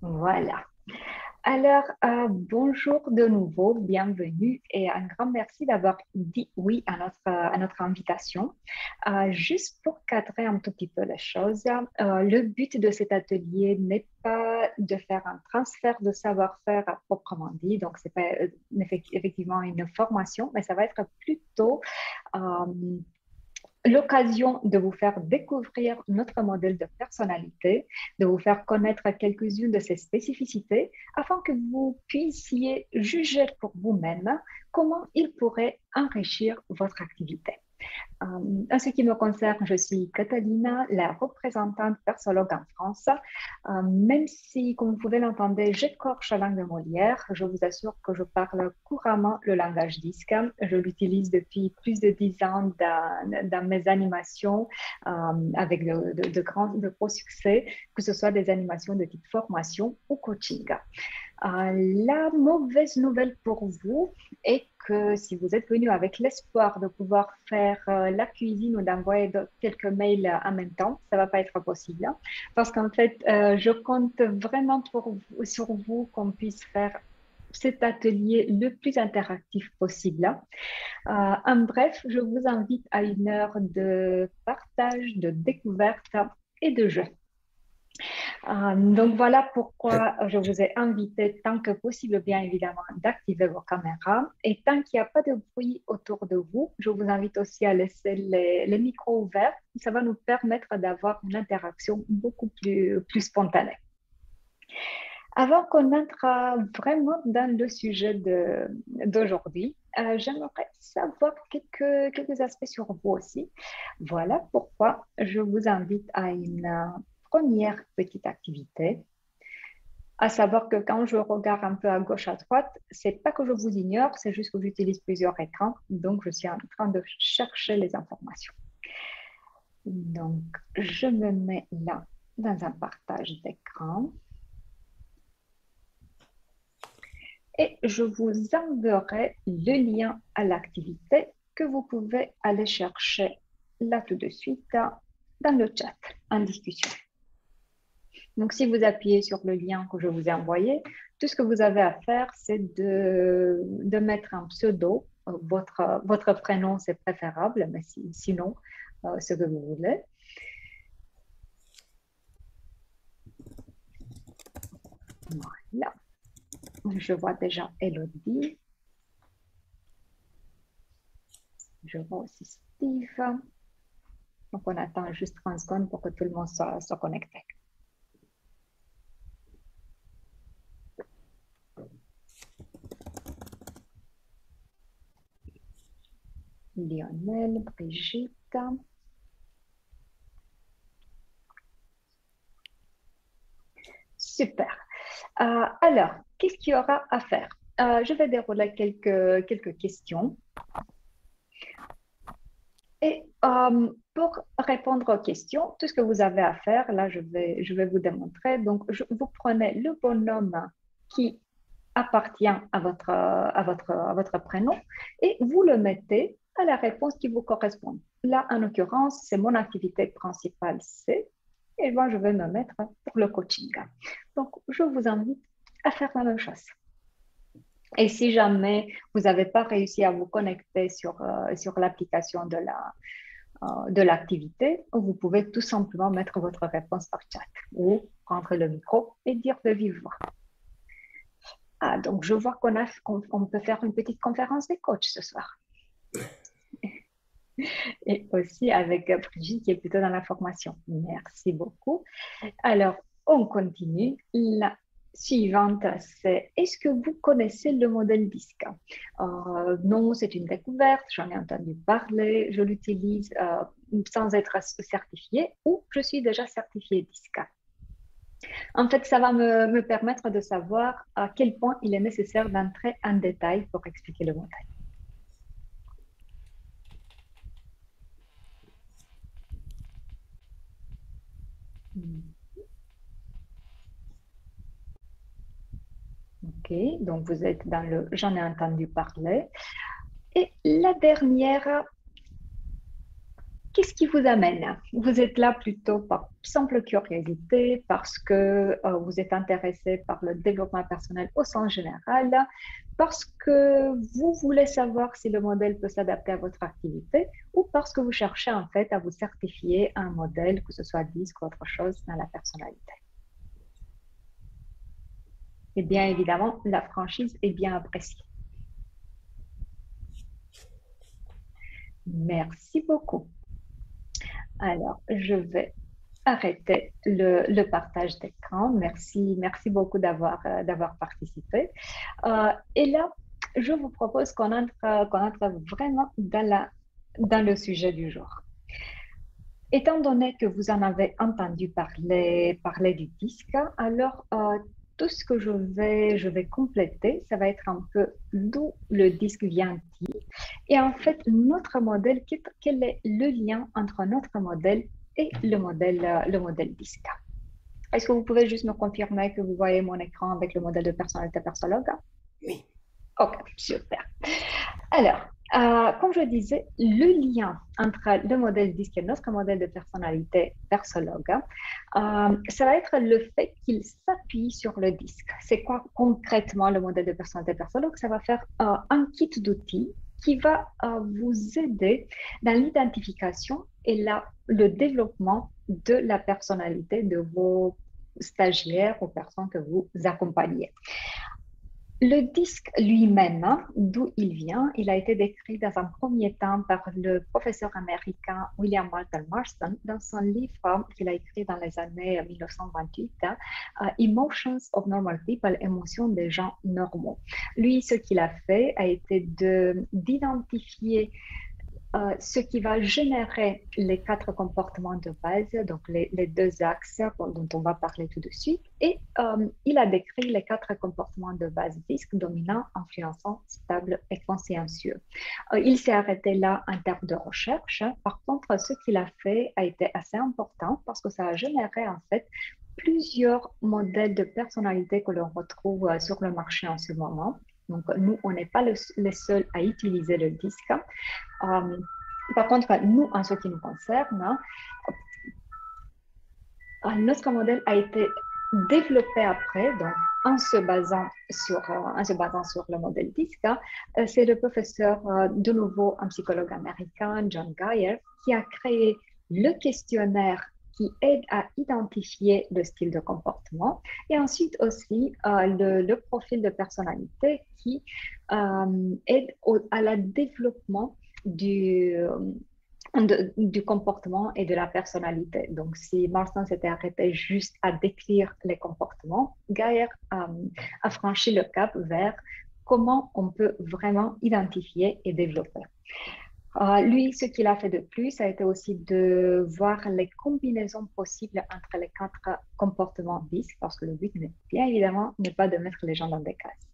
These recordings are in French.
Voilà. Alors, bonjour de nouveau, bienvenue et un grand merci d'avoir dit oui à notre invitation. Juste pour cadrer un tout petit peu les choses, le but de cet atelier n'est pas de faire un transfert de savoir-faire à proprement dit, donc c'est pas effectivement une formation, mais ça va être plutôt euh, l'occasion de vous faire découvrir notre modèle de personnalité, de vous faire connaître quelques-unes de ses spécificités, afin que vous puissiez juger pour vous-même comment il pourrait enrichir votre activité. En ce qui me concerne, je suis Catalina, la représentante persologue en France. Même si, comme vous pouvez l'entendre, j'écorche la langue de Molière, je vous assure que je parle couramment le langage disque. Je l'utilise depuis plus de 10 ans dans mes animations avec de gros succès, que ce soit des animations de type formation ou coaching. La mauvaise nouvelle pour vous est que si vous êtes venu avec l'espoir de pouvoir faire la cuisine ou d'envoyer quelques mails en même temps, ça ne va pas être possible. Hein, parce qu'en fait, je compte vraiment sur vous qu'on puisse faire cet atelier le plus interactif possible. En bref, je vous invite à une heure de partage, de découverte et de jeu. Donc voilà pourquoi je vous ai invité, tant que possible, bien évidemment, d'activer vos caméras. Et tant qu'il n'y a pas de bruit autour de vous, je vous invite aussi à laisser les micros ouverts. Ça va nous permettre d'avoir une interaction beaucoup plus spontanée. Avant qu'on entre vraiment dans le sujet d'aujourd'hui, j'aimerais savoir quelques aspects sur vous aussi. Voilà pourquoi je vous invite à une première petite activité. À savoir que quand je regarde un peu à gauche, à droite, c'est pas que je vous ignore, c'est juste que j'utilise plusieurs écrans, donc je suis en train de chercher les informations. Donc, je me mets là dans un partage d'écran et je vous enverrai le lien à l'activité que vous pouvez aller chercher là tout de suite dans le chat en discussion. Donc, si vous appuyez sur le lien que je vous ai envoyé, tout ce que vous avez à faire, c'est de mettre un pseudo. Votre prénom, c'est préférable, mais sinon, ce que vous voulez. Voilà. Je vois déjà Elodie. Je vois aussi Steve. Donc, on attend juste 30 secondes pour que tout le monde soit connecté. Lionel, Brigitte. Super. Alors, qu'est-ce qu'il y aura à faire? Je vais dérouler quelques questions. Et pour répondre aux questions, tout ce que vous avez à faire, là, je vais vous démontrer. Donc, vous prenez le bonhomme qui appartient à votre prénom et vous le mettez à la réponse qui vous correspond. Là, en l'occurrence, c'est mon activité principale, c'est, et moi, je vais me mettre pour le coaching. Donc, je vous invite à faire la même chose. Et si jamais vous n'avez pas réussi à vous connecter sur l'application de l'activité, vous pouvez tout simplement mettre votre réponse par chat ou prendre le micro et dire de vive voix. Ah, donc je vois qu'on peut faire une petite conférence des coachs ce soir. Et aussi avec Brigitte qui est plutôt dans la formation. Merci beaucoup. Alors, on continue. La suivante, c'est est-ce que vous connaissez le modèle DISC? Non, c'est une découverte, j'en ai entendu parler, je l'utilise sans être certifiée ou je suis déjà certifiée DISC. En fait, ça va me permettre de savoir à quel point il est nécessaire d'entrer en détail pour expliquer le modèle. OK, donc vous êtes dans le j'en ai entendu parler. Et la dernière, qu'est-ce qui vous amène? Vous êtes là plutôt par simple curiosité, parce que vous êtes intéressé par le développement personnel au sens général, parce que vous voulez savoir si le modèle peut s'adapter à votre activité, ou parce que vous cherchez en fait à vous certifier un modèle, que ce soit disque ou autre chose, dans la personnalité. Et bien évidemment, la franchise est bien appréciée. Merci beaucoup. Alors, je vais arrêter le partage d'écran. Merci beaucoup d'avoir participé. Et là, je vous propose qu'on entre vraiment dans le sujet du jour. Étant donné que vous en avez entendu parler du disque, alors tout ce que je vais compléter, ça va être un peu d'où le disque vient-il. Et en fait, notre modèle, quel est le lien entre notre modèle et le modèle disque? Est-ce que vous pouvez juste me confirmer que vous voyez mon écran avec le modèle de personnalité persologue? Oui. Ok, super. Alors, comme je disais, le lien entre le modèle disque et notre modèle de personnalité persologue, ça va être le fait qu'il s'appuie sur le disque. C'est quoi concrètement le modèle de personnalité persologue? Ça va faire un kit d'outils qui va vous aider dans l'identification et le développement de la personnalité de vos stagiaires ou personnes que vous accompagnez. Le disque lui-même, hein, d'où il vient, il a été décrit dans un premier temps par le professeur américain William Walter Marston dans son livre qu'il a écrit dans les années 1928, Emotions of Normal People, émotions des gens normaux. Lui, ce qu'il a fait a été d'identifier ce qui va générer les quatre comportements de base, donc les deux axes dont on va parler tout de suite. Et il a décrit les quatre comportements de base: disque, dominant, influençant, stable et consciencieux. Il s'est arrêté là en termes de recherche. Par contre, ce qu'il a fait a été assez important parce que ça a généré en fait plusieurs modèles de personnalité que l'on retrouve sur le marché en ce moment. Donc, nous, on n'est pas les seuls à utiliser le disque. Par contre, nous, en ce qui nous concerne, notre modèle a été développé après, donc en se basant sur le modèle disque. C'est le professeur, de nouveau un psychologue américain, John Geyer, qui a créé le questionnaire qui aide à identifier le style de comportement, et ensuite aussi le profil de personnalité qui aide à la développement du comportement et de la personnalité. Donc, si Marston s'était arrêté juste à décrire les comportements, Geyer a franchi le cap vers comment on peut vraiment identifier et développer. Lui, ce qu'il a fait de plus a été aussi de voir les combinaisons possibles entre les quatre comportements disques, parce que le but, bien évidemment, n'est pas de mettre les gens dans des cases.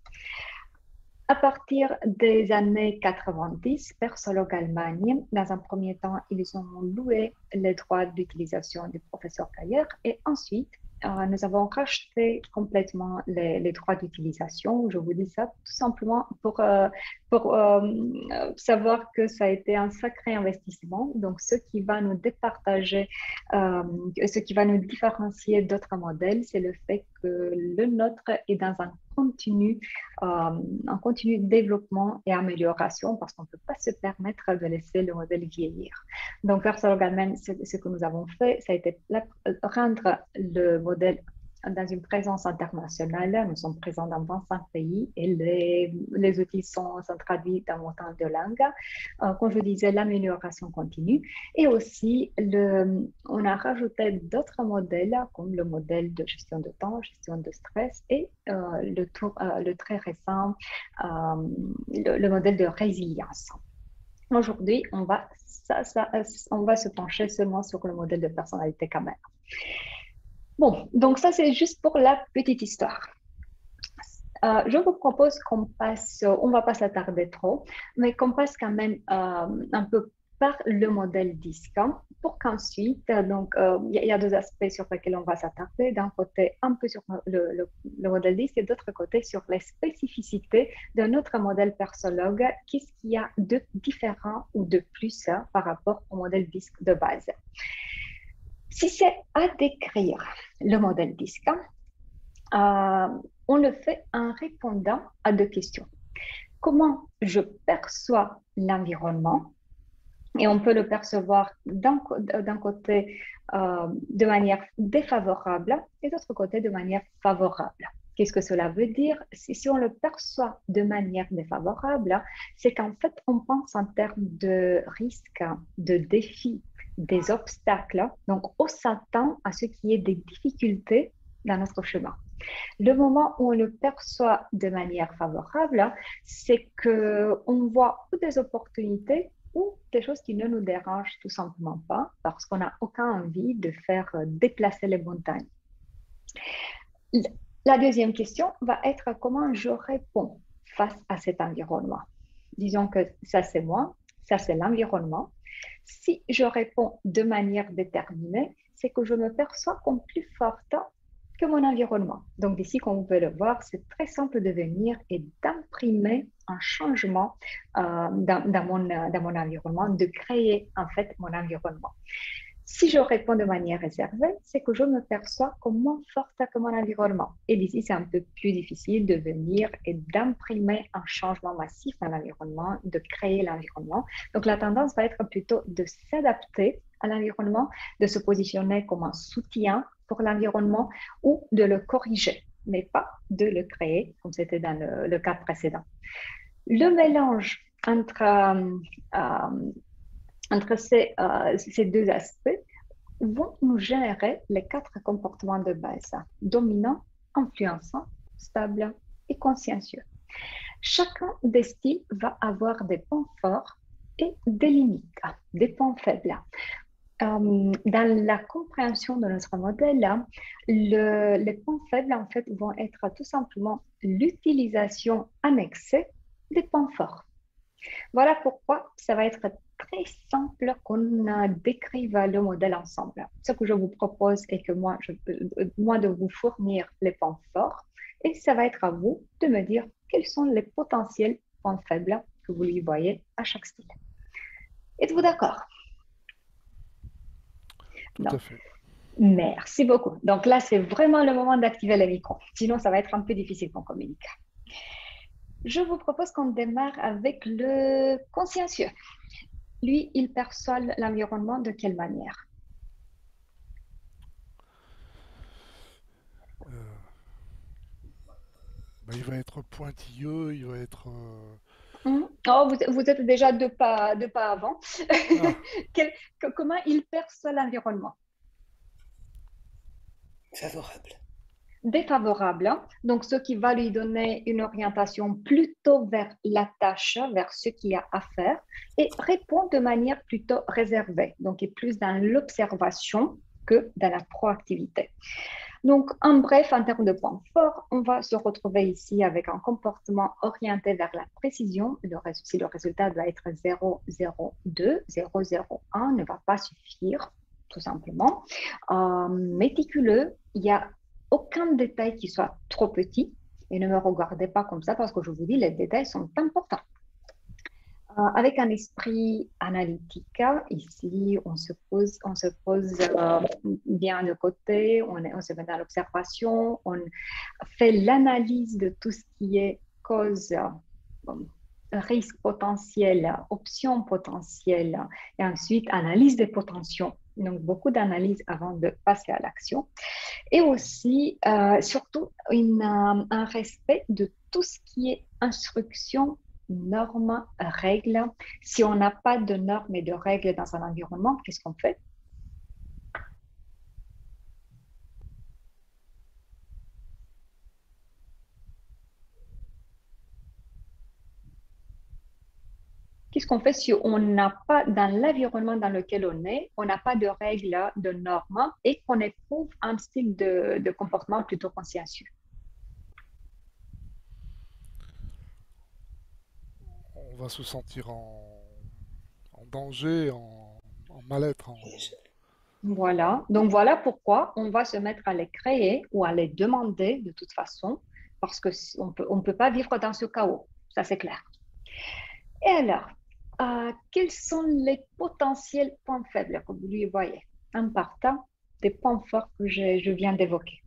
À partir des années 90, Persologue Allemagne, dans un premier temps, ils ont loué les droits d'utilisation du professeur Geyer, et ensuite, nous avons racheté complètement les droits d'utilisation. Je vous dis ça tout simplement pour savoir que ça a été un sacré investissement. Donc, ce qui va nous départager, ce qui va nous différencier d'autres modèles, c'est le fait que le nôtre est dans un continu développement et amélioration, parce qu'on ne peut pas se permettre de laisser le modèle vieillir. Donc, Persologue Allemagne, ce que nous avons fait, ça a été rendre le modèle dans une présence internationale. Nous sommes présents dans 25 pays et les outils sont traduits dans autant de langues. Comme je disais, l'amélioration continue. Et aussi, on a rajouté d'autres modèles, comme le modèle de gestion de temps, gestion de stress, et le très récent, le modèle de résilience. Aujourd'hui, on va se pencher seulement sur le modèle de personnalité quand même. Bon, donc ça, c'est juste pour la petite histoire. Je vous propose qu'on passe, on ne va pas s'attarder trop, mais qu'on passe quand même un peu par le modèle disque, hein, pour qu'ensuite, il y a deux aspects sur lesquels on va s'attarder. D'un côté, un peu sur le modèle disque et d'autre côté, sur les spécificités de notre modèle persologue. Qu'est-ce qu'il y a de différent ou de plus par rapport au modèle disque de base? Si c'est à décrire le modèle disque, on le fait en répondant à deux questions. Comment je perçois l'environnement? Et on peut le percevoir d'un côté de manière défavorable et d'autre côté de manière favorable. Qu'est-ce que cela veut dire? Si on le perçoit de manière défavorable, c'est qu'en fait, on pense en termes de risques, de défis, des obstacles. Donc, on s'attend à ce qui est des difficultés dans notre chemin. Le moment où on le perçoit de manière favorable, c'est qu'on voit ou des opportunités ou des choses qui ne nous dérangent tout simplement pas parce qu'on n'a aucune envie de faire déplacer les montagnes. La deuxième question va être comment je réponds face à cet environnement. Disons que ça c'est moi, ça c'est l'environnement. Si je réponds de manière déterminée, c'est que je me perçois comme plus forte que mon environnement. Donc ici, comme vous pouvez le voir, c'est très simple de venir et d'imprimer un changement dans mon environnement, de créer en fait mon environnement. Si je réponds de manière réservée, c'est que je me perçois comme moins forte que mon environnement. Et d'ici, c'est un peu plus difficile de venir et d'imprimer un changement massif dans l'environnement, de créer l'environnement. Donc, la tendance va être plutôt de s'adapter à l'environnement, de se positionner comme un soutien pour l'environnement ou de le corriger, mais pas de le créer, comme c'était dans le cas précédent. Le mélange entre ces deux aspects vont nous générer les quatre comportements de base: dominant, influençant, stable et consciencieux. Chacun des styles va avoir des points forts et des limites, des points faibles. Dans la compréhension de notre modèle, les points faibles en fait vont être tout simplement l'utilisation annexée des points forts. Voilà pourquoi ça va être très simple qu'on décrive le modèle ensemble. Ce que je vous propose est que moi de vous fournir les points forts et ça va être à vous de me dire quels sont les potentiels points faibles que vous lui voyez à chaque style. Êtes-vous d'accord? Tout Non. à fait. Merci beaucoup. Donc là, c'est vraiment le moment d'activer les micros. Sinon, ça va être un peu difficile qu'on communique. Je vous propose qu'on démarre avec le consciencieux. Lui, il perçoit l'environnement de quelle manière? Euh, il va être pointilleux, il va être... Oh, vous êtes déjà deux pas avant. Ah, Quel- comment il perçoit l'environnement? Favorable. Défavorable, hein. Donc, ce qui va lui donner une orientation plutôt vers la tâche, vers ce qu'il y a à faire, et répond de manière plutôt réservée. Donc, il est plus dans l'observation que dans la proactivité. Donc, en bref, en termes de points forts, on va se retrouver ici avec un comportement orienté vers la précision. Si le résultat doit être 0,02, 0,01 ne va pas suffire, tout simplement. Méticuleux, il n'y a aucun détail qui soit trop petit. Et ne me regardez pas comme ça parce que je vous dis, les détails sont importants. Avec un esprit analytique, ici, on se pose bien de côté, on se met dans l'observation, on fait l'analyse de tout ce qui est cause, risque potentiel, option potentielle, et ensuite analyse des potentiaux. Donc, beaucoup d'analyse avant de passer à l'action. Et aussi, surtout, un respect de tout ce qui est instruction, normes, règles. Si on n'a pas de normes et de règles dans un environnement, qu'est-ce qu'on fait? Qu'est-ce qu'on fait si on n'a pas, dans l'environnement dans lequel on n'a pas de règles, de normes et qu'on éprouve un style de comportement plutôt consciencieux? on va se sentir en en danger, en mal-être. Voilà. Donc voilà pourquoi on va se mettre à les créer ou à les demander de toute façon, parce que on peut pas vivre dans ce chaos. Ça, c'est clair. Et alors, quels sont les potentiels points faibles que vous lui voyez en partant des points forts que je viens d'évoquer?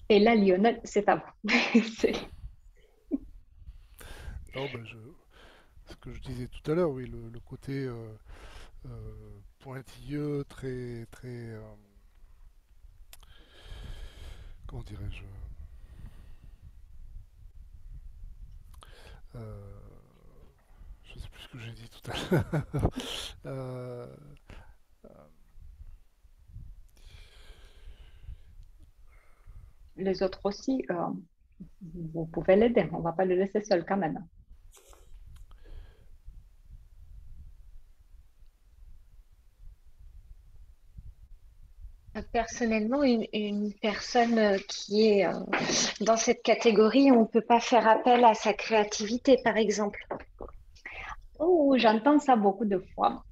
Et là, Lionel, c'est à vous. C'est- Non, ce que je disais tout à l'heure, oui, le côté pointilleux, comment dirais-je, euh, je sais plus ce que j'ai dit tout à l'heure. Euh, Les autres aussi, vous pouvez l'aider. On ne va pas le laisser seul quand même. Personnellement, une personne qui est dans cette catégorie, on ne peut pas faire appel à sa créativité, par exemple. Oh, j'entends ça beaucoup de fois.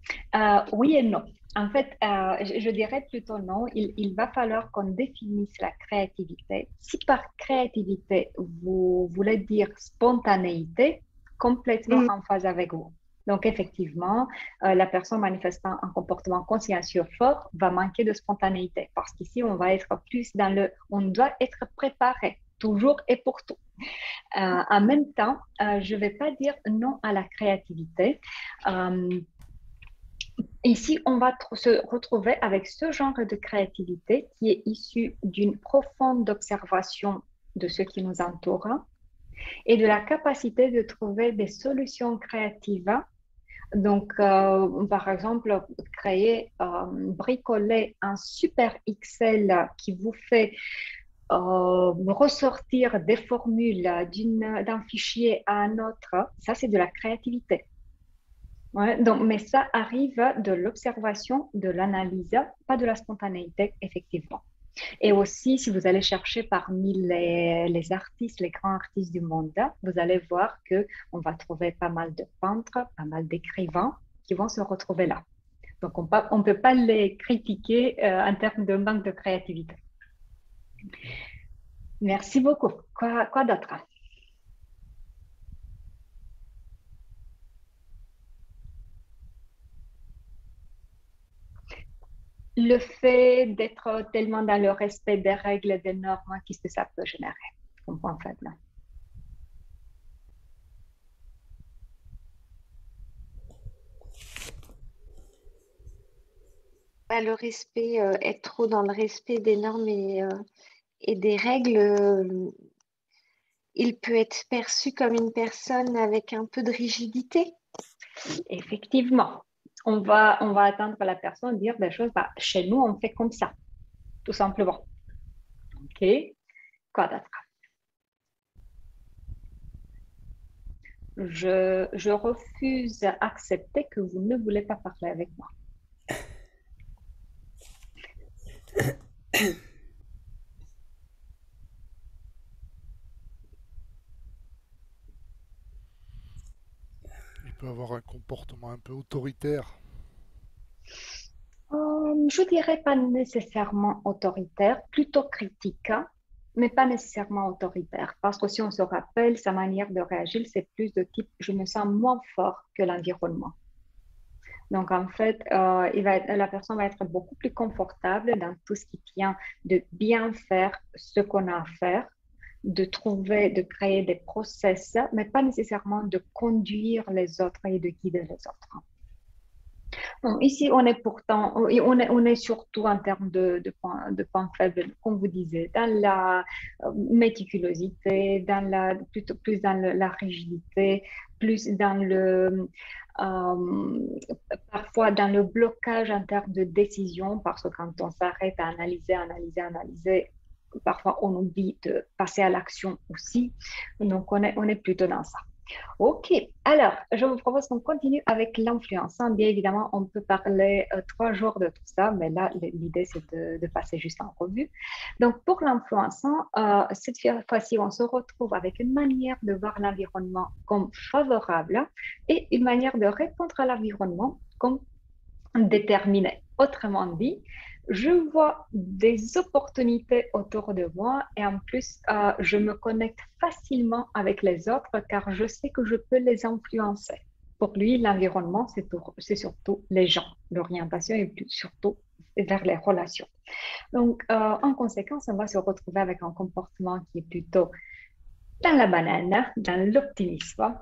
Oui et non. En fait, je dirais plutôt non. Il va falloir qu'on définisse la créativité. Si par créativité, vous voulez dire spontanéité, complètement Mm. en phase avec vous. Donc, effectivement, la personne manifestant un comportement consciencieux fort va manquer de spontanéité parce qu'ici, on va être plus dans on doit être préparé toujours et pour tout. En même temps, je ne vais pas dire non à la créativité. Euh, Ici, on va se retrouver avec ce genre de créativité qui est issu d'une profonde observation de ce qui nous entoure et de la capacité de trouver des solutions créatives. Donc, par exemple, bricoler un super Excel qui vous fait ressortir des formules d'un fichier à un autre, ça c'est de la créativité. Ouais, donc, mais ça arrive de l'observation, de l'analyse, pas de la spontanéité, effectivement. Et aussi, si vous allez chercher parmi les artistes, les grands artistes du monde, vous allez voir que on va trouver pas mal de peintres, pas mal d'écrivains qui vont se retrouver là. Donc, on ne peut pas les critiquer en termes de manque de créativité. Merci beaucoup. Quoi d'autre? Le fait d'être tellement dans le respect des règles et des normes, qu'est-ce que ça peut générer comme point faible? Bah, le respect, être trop dans le respect des normes et des règles, il peut être perçu comme une personne avec un peu de rigidité. Effectivement, on va attendre la personne dire des choses, bah, chez nous, on fait comme ça, tout simplement. OK? Quoi d'autre? Je refuse d'accepter que vous ne voulez pas parler avec moi. il peut avoir un comportement un peu autoritaire. Je dirais pas nécessairement autoritaire, plutôt critique, hein, mais pas nécessairement autoritaire. Parce que si on se rappelle, sa manière de réagir, c'est plus de type je me sens moins fort que l'environnement. Donc, en fait, la personne va être beaucoup plus confortable dans tout ce qui tient de bien faire ce qu'on a à faire, de trouver, de créer des process, mais pas nécessairement de conduire les autres et de guider les autres. Bon, ici, on est pourtant, on est surtout en termes de points faibles, comme vous disiez, dans la méticulosité, plutôt plus dans la rigidité, plus dans euh, parfois dans le blocage en termes de décision, parce que quand on s'arrête à analyser, parfois on oublie de passer à l'action aussi. Donc, on est plutôt dans ça. Ok, alors je vous propose qu'on continue avec l'influence, hein. Bien évidemment, on peut parler 3 jours de tout ça, mais là, l'idée, c'est de passer juste en revue. Donc, pour l'influence, hein, cette fois-ci, on se retrouve avec une manière de voir l'environnement comme favorable et une manière de répondre à l'environnement comme déterminée. Autrement dit, je vois des opportunités autour de moi et en plus, je me connecte facilement avec les autres car je sais que je peux les influencer. Pour lui, l'environnement, c'est surtout les gens. L'orientation est surtout vers les relations. Donc, en conséquence, on va se retrouver avec un comportement qui est plutôt dans la banane, dans l'optimisme,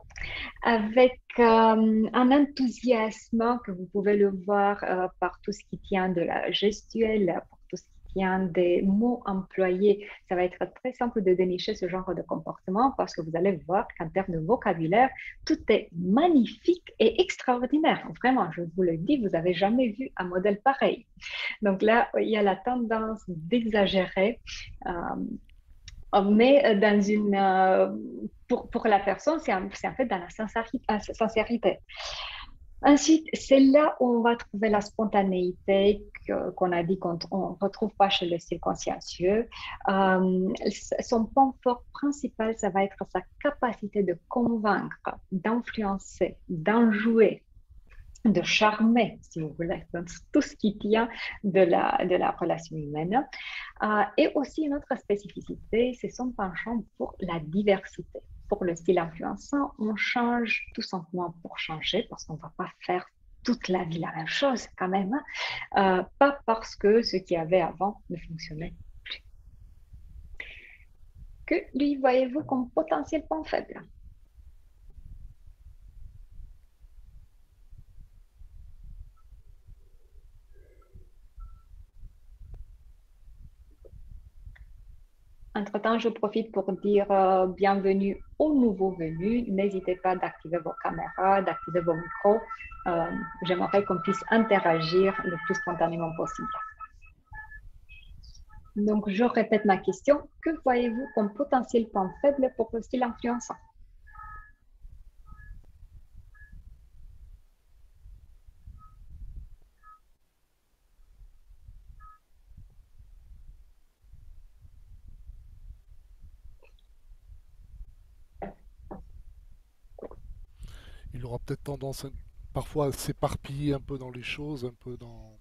avec un enthousiasme que vous pouvez le voir par tout ce qui tient de la gestuelle, pour tout ce qui tient des mots employés. Ça va être très simple de dénicher ce genre de comportement parce que vous allez voir qu'en termes de vocabulaire, tout est magnifique et extraordinaire. Vraiment, je vous le dis, vous n'avez jamais vu un modèle pareil. Donc là, il y a la tendance d'exagérer. euh, mais pour la personne, c'est en fait dans la sincérité. Ensuite, c'est là où on va trouver la spontanéité qu'on a dit qu'on ne retrouve pas chez le style consciencieux. Son point fort principal, ça va être sa capacité de convaincre, d'influencer, d'enjouer, de charmer, si vous voulez, donc tout ce qui tient de la relation humaine. Et aussi, une autre spécificité, c'est son penchant pour la diversité. Pour le style influençant, on change tout simplement pour changer, parce qu'on ne va pas faire toute la vie la même chose quand même, hein. Pas parce que ce qu'il y avait avant ne fonctionnait plus. Que lui voyez-vous comme potentiel point faible? Entre-temps, je profite pour dire bienvenue aux nouveaux venus. N'hésitez pas d'activer vos caméras, d'activer vos micros. Euh, J'aimerais qu'on puisse interagir le plus spontanément possible. Donc, je répète ma question. Que voyez-vous comme potentiel point faible pour le style influençant? Il aura peut-être tendance parfois à s'éparpiller un peu dans les choses, un peu dans...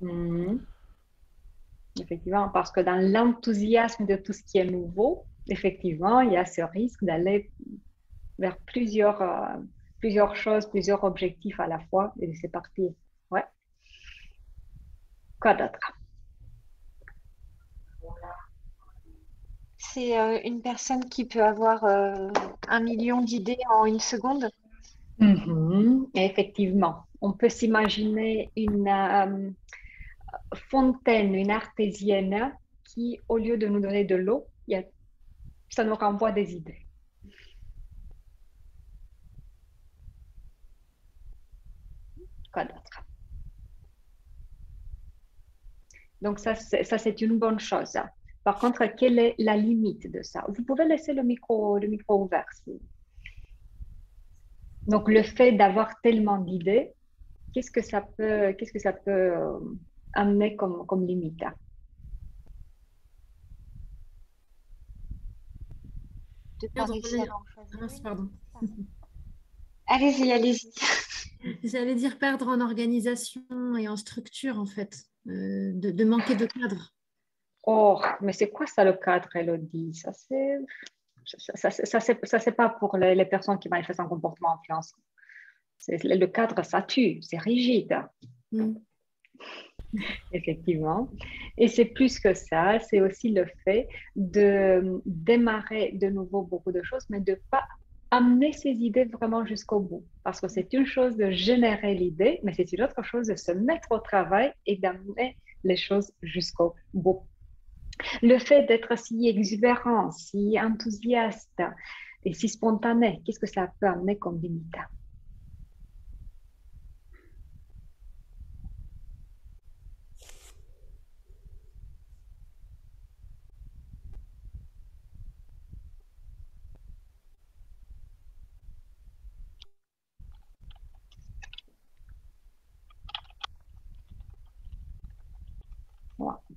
Mhm. Effectivement, parce que dans l'enthousiasme de tout ce qui est nouveau, effectivement, il y a ce risque d'aller vers plusieurs choses, plusieurs objectifs à la fois et de s'éparpiller. Ouais. Quoi d'autre? C'est une personne qui peut avoir 1 million d'idées en une seconde. Mhm. Effectivement, on peut s'imaginer une fontaine, une artésienne qui, au lieu de nous donner de l'eau, ça nous renvoie des idées. Quoi d'autre? Donc ça, c'est une bonne chose. Par contre, quelle est la limite de ça? Vous pouvez laisser le micro ouvert. Donc, le fait d'avoir tellement d'idées, qu'est-ce que ça peut amener comme limite? De ne pas Perdre réussir à en choisir mince, une. pardon. Allez-y, allez-y. J'allais dire perdre en organisation et en structure, en fait, de manquer de cadre. Oh, mais c'est quoi ça le cadre, Elodie? Ça, c'est pas pour les personnes qui manifestent un comportement influençant. Le cadre, ça tue, c'est rigide. Mm. Effectivement. Et c'est plus que ça, c'est aussi le fait de démarrer de nouveau beaucoup de choses, mais de ne pas amener ses idées vraiment jusqu'au bout. Parce que c'est une chose de générer l'idée, mais c'est une autre chose de se mettre au travail et d'amener les choses jusqu'au bout. Le fait d'être si exubérant, si enthousiaste et si spontané, qu'est-ce que ça peut amener comme limite?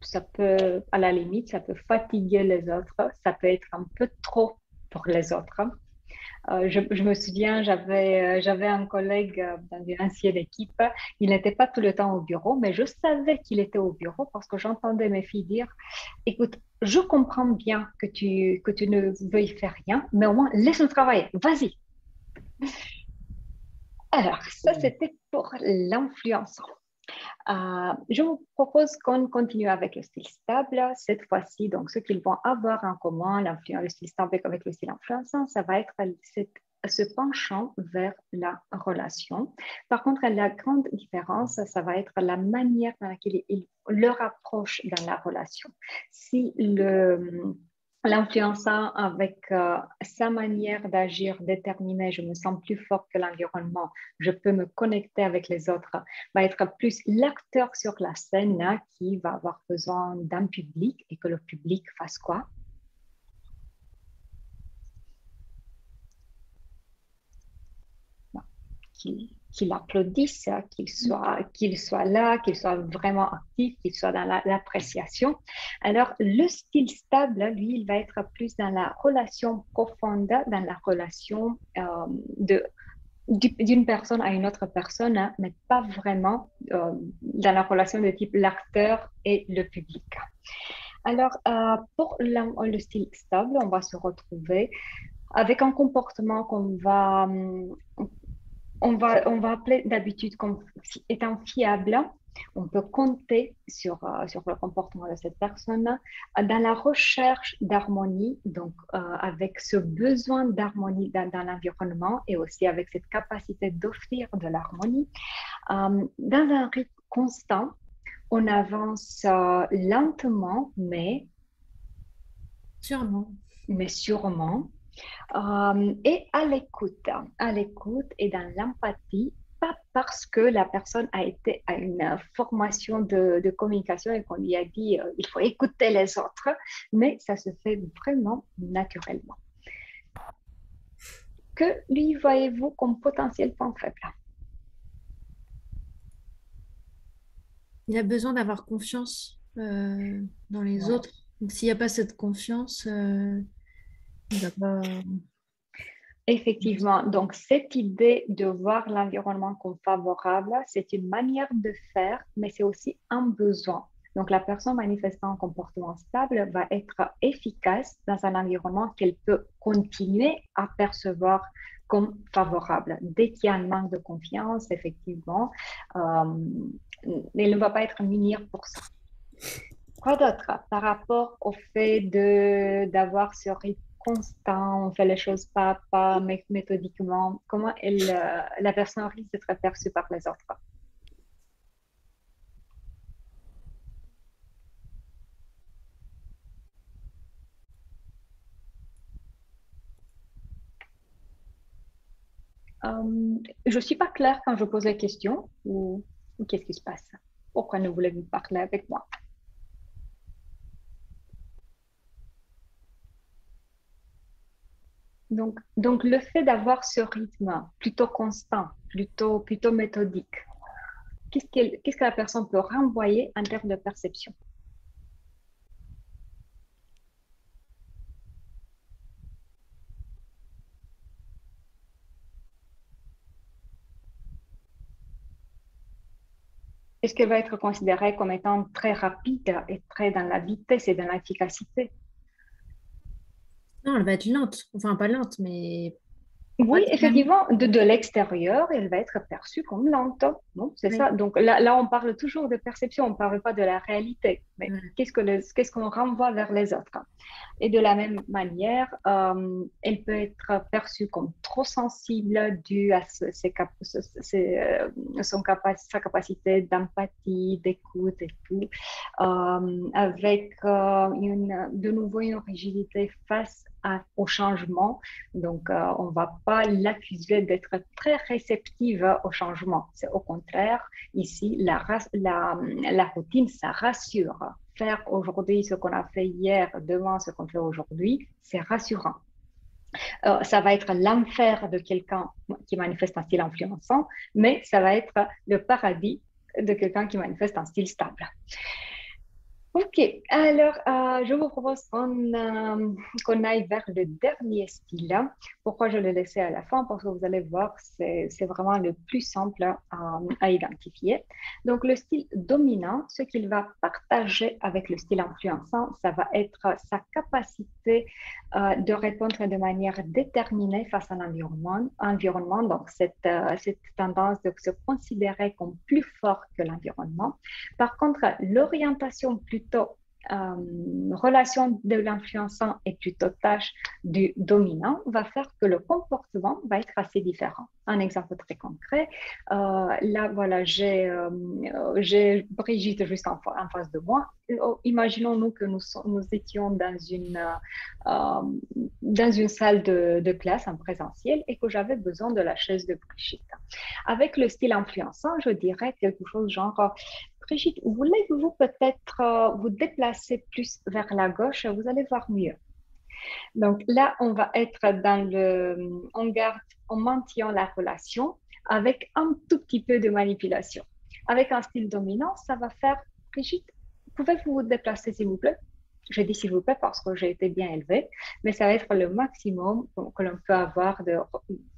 ça peut, à la limite, ça peut fatiguer les autres, ça peut être un peu trop pour les autres. Je me souviens, j'avais un collègue dans une ancienne équipe. Il n'était pas tout le temps au bureau, mais je savais qu'il était au bureau parce que j'entendais mes filles dire, écoute, je comprends bien que tu ne veuilles faire rien, mais au moins laisse-nous travailler. Vas-y. Alors, ça, c'était pour l'influence. Je vous propose qu'on continue avec le style stable. Cette fois-ci, donc, ce qu'ils vont avoir en commun, le style stable avec le style influençant, ça va être ce penchant vers la relation. Par contre, la grande différence, ça va être la manière dans laquelle ils leur approchent dans la relation. Si l'influençant avec sa manière d'agir déterminée, je me sens plus fort que l'environnement, je peux me connecter avec les autres, va être plus l'acteur sur la scène hein, qui va avoir besoin d'un public et que le public fasse quoi? Qu'il applaudisse, qu'il soit là, qu'il soit vraiment actif, qu'il soit dans l'appréciation. Alors, le style stable, lui, il va être plus dans la relation profonde, dans la relation d'une personne à une autre personne, hein, mais pas vraiment dans la relation de type l'acteur et le public. Alors, pour le style stable, on va se retrouver avec un comportement on va appeler d'habitude comme étant fiable. On peut compter sur le comportement de cette personne dans la recherche d'harmonie, donc avec ce besoin d'harmonie dans l'environnement et aussi avec cette capacité d'offrir de l'harmonie. Dans un rythme constant, on avance lentement, mais Sûrement. sûrement. Et à l'écoute et dans l'empathie, pas parce que la personne a été à une formation de communication et qu'on lui a dit il faut écouter les autres, mais ça se fait vraiment naturellement. Que lui voyez-vous comme potentiel point faible? Il a besoin d'avoir confiance dans les Ouais. autres. Donc, s'il n'y a pas cette confiance, il va pas. Effectivement, donc cette idée de voir l'environnement comme favorable, c'est une manière de faire, mais c'est aussi un besoin. Donc la personne manifestant un comportement stable va être efficace dans un environnement qu'elle peut continuer à percevoir comme favorable. Dès qu'il y a un manque de confiance, effectivement, elle ne va pas être munie pour ça. Quoi d'autre par rapport au fait d'avoir ce rythme constant, on fait les choses pas à pas, méthodiquement, comment la personne risque d'être perçue par les autres? Je ne suis pas claire quand je pose la question ou qu'est-ce qui se passe? Pourquoi ne voulez-vous parler avec moi? Donc le fait d'avoir ce rythme plutôt constant, plutôt méthodique, qu'est-ce que la personne peut renvoyer en termes de perception? Est-ce qu'elle va être considérée comme étant très rapide et très dans la vitesse et dans l'efficacité? Non, elle va être lente. Enfin, pas lente, mais pas Oui, très. effectivement, de l'extérieur, elle va être perçue comme lente. Bon, c'est Oui. ça. Donc là, on parle toujours de perception, on ne parle pas de la réalité. Mais Ouais. qu'est-ce qu'on renvoie vers les autres? Et de la même manière, elle peut être perçue comme trop sensible due à sa capacité d'empathie, d'écoute et tout, avec de nouveau une rigidité face au changement. Donc, on ne va pas l'accuser d'être très réceptive au changement. C'est au contraire, ici, la routine, ça rassure. Faire aujourd'hui ce qu'on a fait hier, demain ce qu'on fait aujourd'hui, c'est rassurant. Ça va être l'enfer de quelqu'un qui manifeste un style influençant, mais ça va être le paradis de quelqu'un qui manifeste un style stable. Ok, alors je vous propose qu'on aille vers le dernier style, hein. Pourquoi je l'ai laissé à la fin? Parce que vous allez voir, c'est vraiment le plus simple à identifier. Donc, le style dominant, ce qu'il va partager avec le style influençant, ça va être sa capacité de répondre de manière déterminée face à l'environnement. Donc, cette tendance de se considérer comme plus fort que l'environnement. Par contre, l'orientation plutôt relation de l'influençant et plutôt tâche du dominant va faire que le comportement va être assez différent. Un exemple très concret, là voilà, j'ai Brigitte juste en face de moi. Imaginons-nous que nous étions dans une salle de classe en présentiel et que j'avais besoin de la chaise de Brigitte. Avec le style influençant, je dirais quelque chose genre Brigitte, voulez-vous peut-être vous déplacer plus vers la gauche? Vous allez voir mieux. Donc là, on va être on maintient la relation avec un tout petit peu de manipulation. Avec un style dominant, ça va faire, Brigitte, pouvez-vous vous déplacer s'il vous plaît? Je dis s'il vous plaît parce que j'ai été bien élevée, mais ça va être le maximum que l'on peut avoir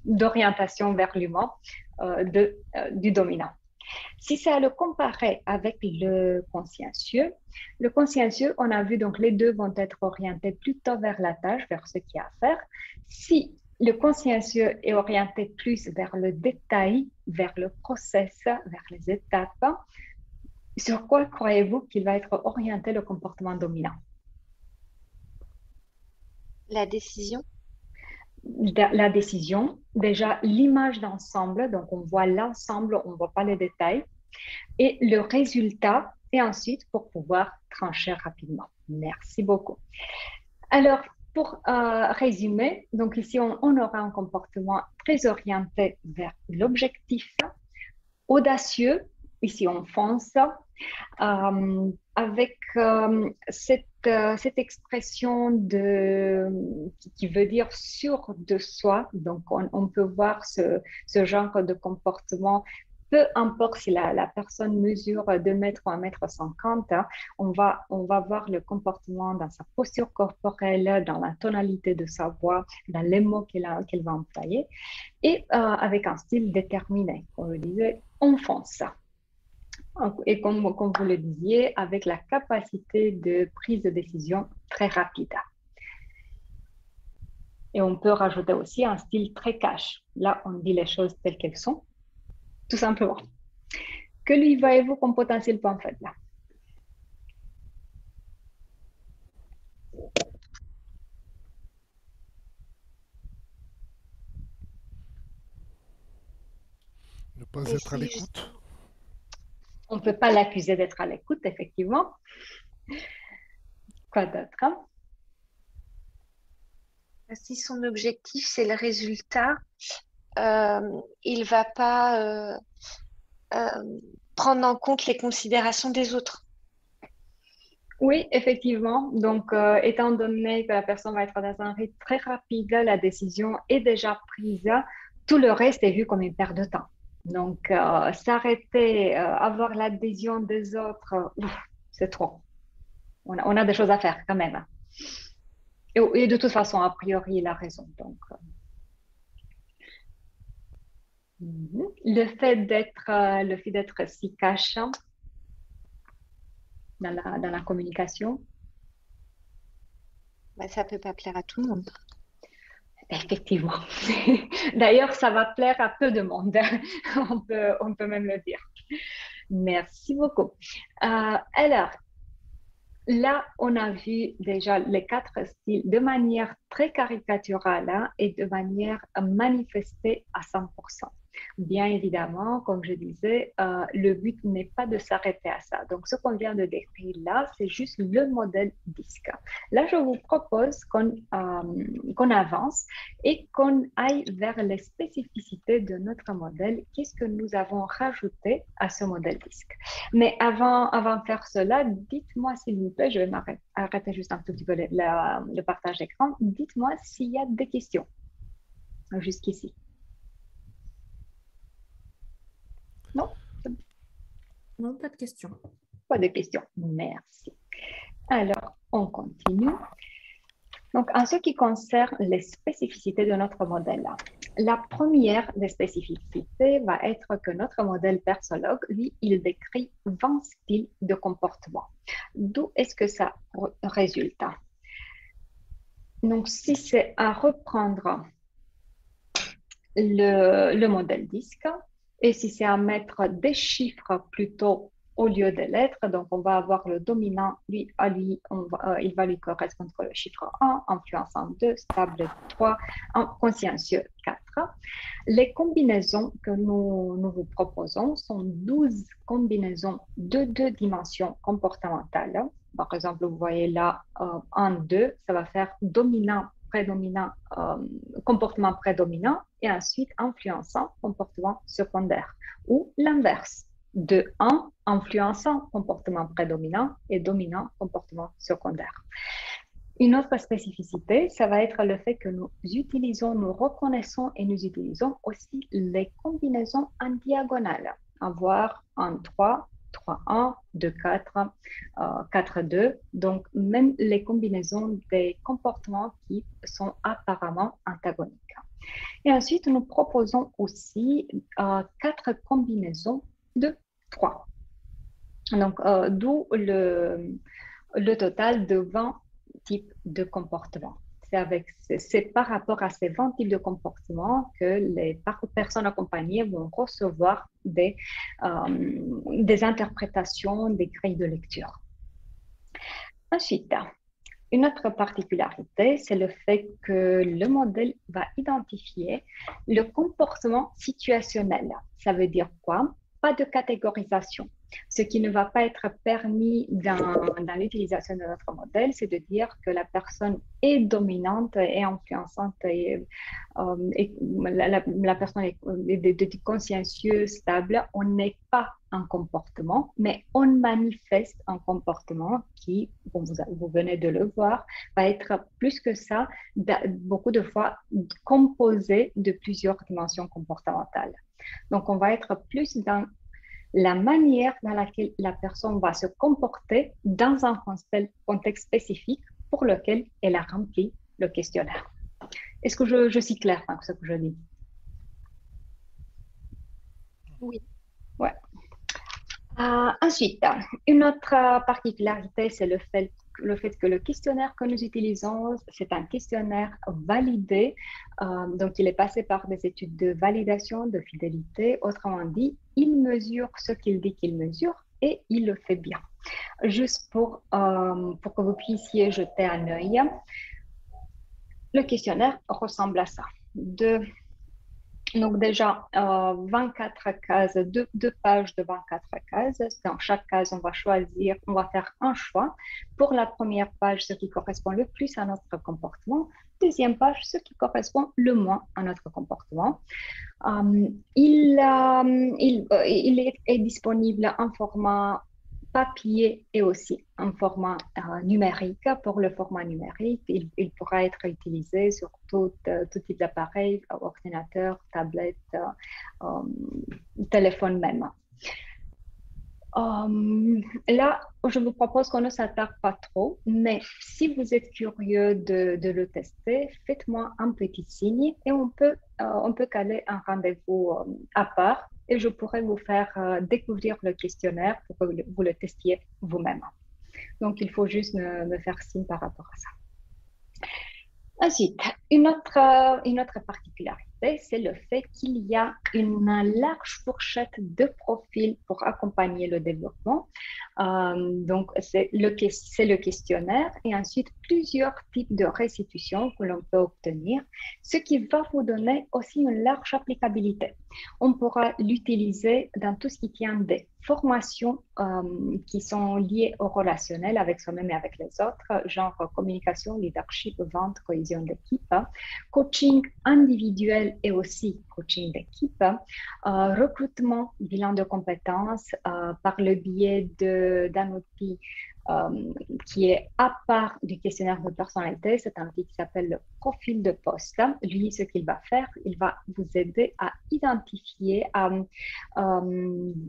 d'orientation vers l'humain du dominant. Si c'est à le comparer avec le consciencieux, on a vu donc les deux vont être orientés plutôt vers la tâche, vers ce qu'il y a à faire. Si le consciencieux est orienté plus vers le détail, vers le process, vers les étapes, sur quoi croyez-vous qu'il va être orienté le comportement dominant? La décision. La décision, déjà l'image d'ensemble, donc on voit l'ensemble, on ne voit pas les détails, et le résultat, et ensuite pour pouvoir trancher rapidement. Merci beaucoup. Alors, pour résumer, donc ici on aura un comportement très orienté vers l'objectif, audacieux, ici on fonce, avec cette expression qui veut dire sûr de soi. Donc, on peut voir ce genre de comportement. Peu importe si la personne mesure 2 mètres ou 1,50 m, on va voir le comportement dans sa posture corporelle, dans la tonalité de sa voix, dans les mots qu'elle va employer, et avec un style déterminé. Comme je disais, on fonce. Et comme vous le disiez, avec la capacité de prise de décision très rapide. Et on peut rajouter aussi un style très cash. Là, on dit les choses telles qu'elles sont, tout simplement. Que lui voyez-vous comme potentiel point faible là? Ne pas être à l'écoute. On ne peut pas l'accuser d'être à l'écoute, effectivement. Quoi d'autre, hein? Si son objectif, c'est le résultat, il ne va pas prendre en compte les considérations des autres. Oui, effectivement. Donc, étant donné que la personne va être dans un rythme très rapide, la décision est déjà prise, tout le reste est vu comme une perte de temps. Donc, s'arrêter, avoir l'adhésion des autres, c'est trop. On a des choses à faire quand même. Et de toute façon, a priori, il a raison. Donc, le fait d'être si cash dans la communication. Ça ne peut pas plaire à tout le monde. Effectivement. D'ailleurs, ça va plaire à peu de monde. On peut même le dire. Merci beaucoup. Alors, là, on a vu déjà les 4 styles de manière très caricaturale, hein, et de manière manifestée à 100%. Bien évidemment, comme je disais, le but n'est pas de s'arrêter à ça. Donc, ce qu'on vient de décrire là, c'est juste le modèle disque. Là, je vous propose qu'on avance et qu'on aille vers les spécificités de notre modèle. Qu'est-ce que nous avons rajouté à ce modèle disque? Mais avant de faire cela, dites-moi s'il vous plaît, je vais arrêter juste un tout petit peu le partage d'écran. Dites-moi s'il y a des questions jusqu'ici. Non? Non, pas de questions. Pas de questions. Merci. Alors, on continue. Donc, en ce qui concerne les spécificités de notre modèle, la première des spécificités va être que notre modèle versologue, lui, il décrit 20 styles de comportement. D'où est-ce que ça résulte? Donc, si c'est à reprendre le modèle disque, et si c'est à mettre des chiffres plutôt au lieu des lettres, donc on va avoir le dominant, lui, à lui, il va lui correspondre le chiffre 1, influençant 2, stable 3, consciencieux 4. Les combinaisons que nous vous proposons sont 12 combinaisons de deux dimensions comportementales. Par exemple, vous voyez là, 1, 2, ça va faire dominant, prédominant, comportement prédominant et ensuite influençant, comportement secondaire. Ou l'inverse, de 1, influençant, comportement prédominant et dominant, comportement secondaire. Une autre spécificité, ça va être le fait que nous utilisons, nous reconnaissons et nous utilisons aussi les combinaisons en diagonale, avoir 1, 3, 3, 1, 2, 4, 4, 2. Donc, même les combinaisons des comportements qui sont apparemment antagoniques. Et ensuite, nous proposons aussi 4 combinaisons de 3. Donc, d'où le total de 20 types de comportements. C'est par rapport à ces 20 types de comportements que les personnes accompagnées vont recevoir des interprétations, des grilles de lecture. Ensuite, une autre particularité, c'est le fait que le modèle va identifier le comportement situationnel. Ça veut dire quoi? Pas de catégorisation. Ce qui ne va pas être permis dans l'utilisation de notre modèle, c'est de dire que la personne est dominante et influençante et la personne est de consciencieux, stable. On n'est pas un comportement, mais on manifeste un comportement qui, bon, vous venez de le voir, va être plus que ça, beaucoup de fois composé de plusieurs dimensions comportementales. Donc, on va être plus dans la manière dans laquelle la personne va se comporter dans un contexte spécifique pour lequel elle a rempli le questionnaire. Est-ce que je suis claire avec ce que je dis? Oui. Ouais. Ensuite, une autre particularité, c'est le fait que le questionnaire que nous utilisons, c'est un questionnaire validé. Donc, il est passé par des études de validation, de fidélité. Autrement dit, il mesure ce qu'il dit qu'il mesure et il le fait bien. Juste pour que vous puissiez jeter un œil, le questionnaire ressemble à ça. Donc déjà, 24 cases, deux pages de 24 cases. Dans chaque case, on va faire un choix. Pour la première page, ce qui correspond le plus à notre comportement. Deuxième page, ce qui correspond le moins à notre comportement. Il est disponible en format papier et aussi en format numérique. Pour le format numérique, il pourra être utilisé sur tout type d'appareil, ordinateur, tablette, téléphone même. Là, je vous propose qu'on ne s'attarde pas trop, mais si vous êtes curieux de le tester, faites-moi un petit signe et on peut caler un rendez-vous à part et je pourrais vous faire découvrir le questionnaire pour que vous le testiez vous-même. Donc, il faut juste me faire signe par rapport à ça. Ensuite, une autre particularité, c'est le fait qu'il y a une large fourchette de profils pour accompagner le développement. Donc, c'est le questionnaire et ensuite plusieurs types de restitutions que l'on peut obtenir, ce qui va vous donner aussi une large applicabilité. On pourra l'utiliser dans tout ce qui tient des formations qui sont liées au relationnel avec soi-même et avec les autres, genre communication, leadership, vente, cohésion d'équipe, coaching individuel et aussi coaching d'équipe, recrutement, bilan de compétences par le biais d'un outil qui est à part du questionnaire de personnalité. C'est un outil qui s'appelle le profil de poste. Lui, ce qu'il va faire, il va vous aider à identifier, à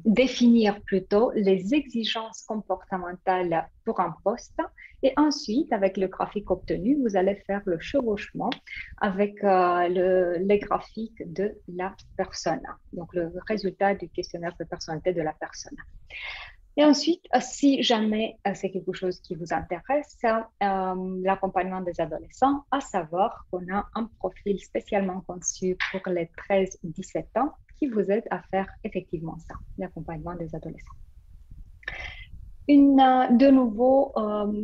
définir plutôt les exigences comportementales pour un poste. Et ensuite, avec le graphique obtenu, vous allez faire le chevauchement avec les graphiques de la personne. Donc, le résultat du questionnaire de personnalité de la personne. Et ensuite, si jamais c'est quelque chose qui vous intéresse, l'accompagnement des adolescents, à savoir qu'on a un profil spécialement conçu pour les 13-17 ans qui vous aide à faire effectivement ça, l'accompagnement des adolescents. De nouveau,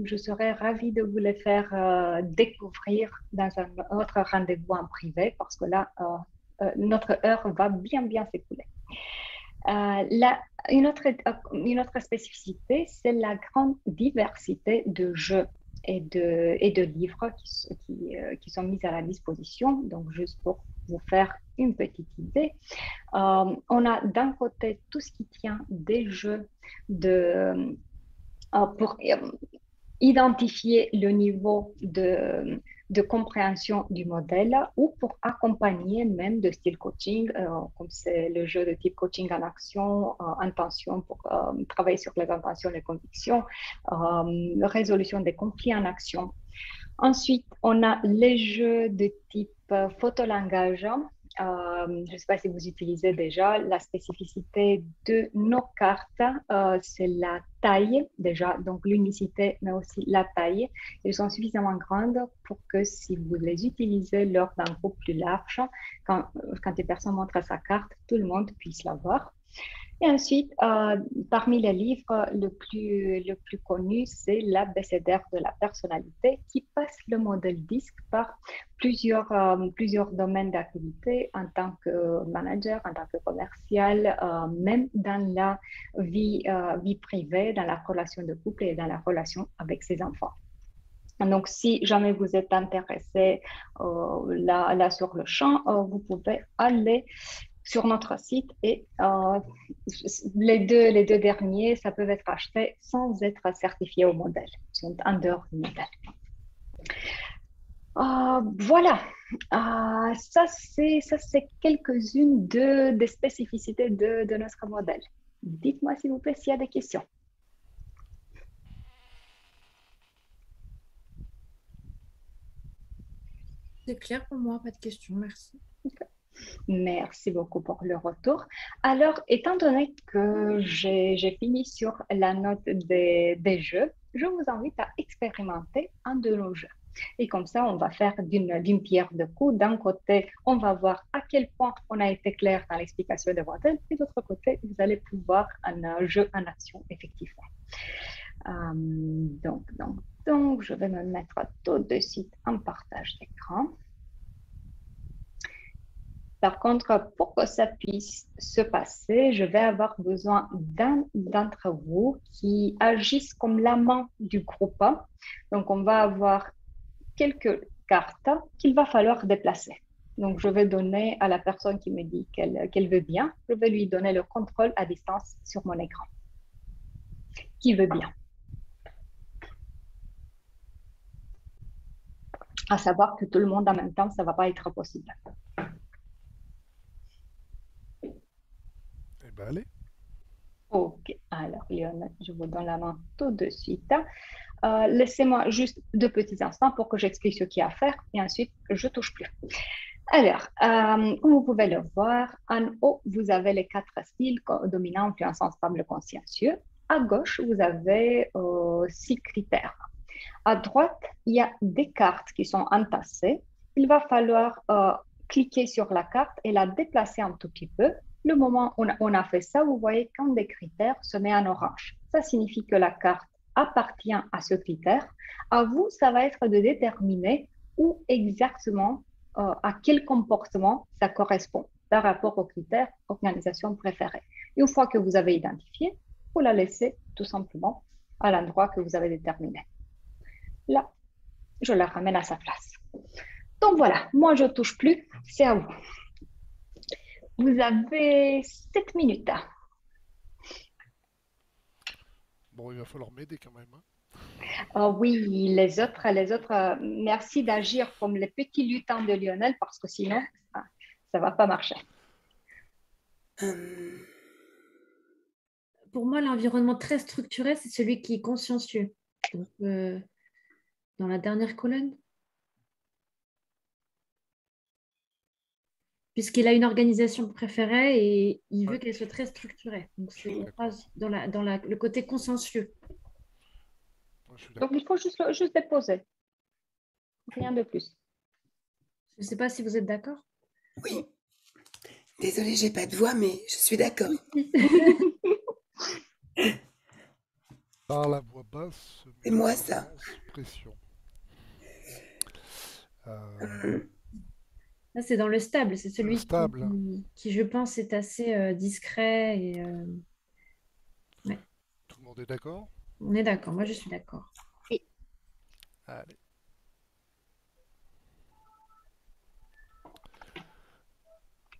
je serais ravie de vous les faire découvrir dans un autre rendez-vous en privé parce que là, notre heure va bien s'écouler. Une autre spécificité, c'est la grande diversité de jeux et de livres qui sont mis à la disposition. Donc, juste pour vous faire une petite idée, on a d'un côté tout ce qui tient des jeux pour identifier le niveau de compréhension du modèle ou pour accompagner même de style coaching, comme c'est le jeu de type coaching en action, intention pour travailler sur les intentions, les convictions, résolution des conflits en action. Ensuite, on a les jeux de type photolangage. Je ne sais pas si vous utilisez déjà la spécificité de nos cartes, c'est la taille déjà, donc l'unicité, mais aussi la taille. Elles sont suffisamment grandes pour que si vous les utilisez lors d'un groupe plus large, quand une personne montre sa carte, tout le monde puisse la voir. Et ensuite, parmi les livres, le plus connu, c'est l'abécédaire de la personnalité qui passe le modèle DISC par plusieurs domaines d'activité en tant que manager, en tant que commercial, même dans la vie privée, dans la relation de couple et dans la relation avec ses enfants. Donc, si jamais vous êtes intéressé là sur le champ, vous pouvez aller sur notre site et les deux derniers, ça peut être acheté sans être certifié au modèle. Ils sont en dehors du modèle. Voilà, ça c'est quelques-unes des spécificités de notre modèle. Dites-moi s'il vous plaît s'il y a des questions. C'est clair pour moi, pas de questions, merci. Okay. Merci beaucoup pour le retour. Alors, étant donné que j'ai fini sur la note des jeux, je vous invite à expérimenter un de nos jeux. Et comme ça, on va faire d'une pierre deux coups. D'un côté, on va voir à quel point on a été clair dans l'explication de modèle. Et de l'autre côté, vous allez pouvoir un jeu en action, effectivement. Donc, je vais me mettre tout de suite en partage d'écran. Par contre, pour que ça puisse se passer, je vais avoir besoin d'un d'entre vous qui agisse comme la main du groupe. Donc, on va avoir quelques cartes qu'il va falloir déplacer. Donc, je vais donner à la personne qui me dit qu'elle veut bien, je vais lui donner le contrôle à distance sur mon écran. Qui veut bien? À savoir que tout le monde en même temps, ça ne va pas être possible. Allez. Ok, alors Lionel, je vous donne la main tout de suite. Laissez-moi juste 2 petits instants pour que j'explique ce qu'il y a à faire et ensuite je ne touche plus. Alors, comme vous pouvez le voir, en haut, vous avez les 4 styles dominants, influençant, stable, consciencieux. À gauche, vous avez 6 critères. À droite, il y a des cartes qui sont entassées. Il va falloir cliquer sur la carte et la déplacer un tout petit peu. Le moment où on a fait ça, vous voyez qu'un des critères se met en orange. Ça signifie que la carte appartient à ce critère. À vous, ça va être de déterminer où exactement, à quel comportement ça correspond par rapport au critère organisation préférée. Une fois que vous avez identifié, vous la laissez tout simplement à l'endroit que vous avez déterminé. Là, je la ramène à sa place. Donc voilà, moi je ne touche plus, c'est à vous. Vous avez 7 minutes. Bon, il va falloir m'aider quand même. Hein. Oui, les autres, merci d'agir comme les petits lutins de Lionel parce que sinon, ça va pas marcher. Hum, Pour moi, l'environnement très structuré, c'est celui qui est consciencieux. Donc, dans la dernière colonne, puisqu'il a une organisation préférée et il veut Ouais, qu'elle soit très structurée. Donc, je c'est suis d'accord. le côté consensueux. Moi, je suis Donc, d'accord. il faut juste déposer, rien de plus. Je ne sais pas si vous êtes d'accord. oui, désolée, j'ai pas de voix, mais je suis d'accord. Par la voix basse, C'est mieux moi vaut ça. sans pression. Hum, Là, c'est dans le stable. C'est Le celui stable, qui, je pense, est assez discret. Et, ouais, tout le monde est d'accord? on est d'accord. Moi, je suis d'accord. Oui. Allez.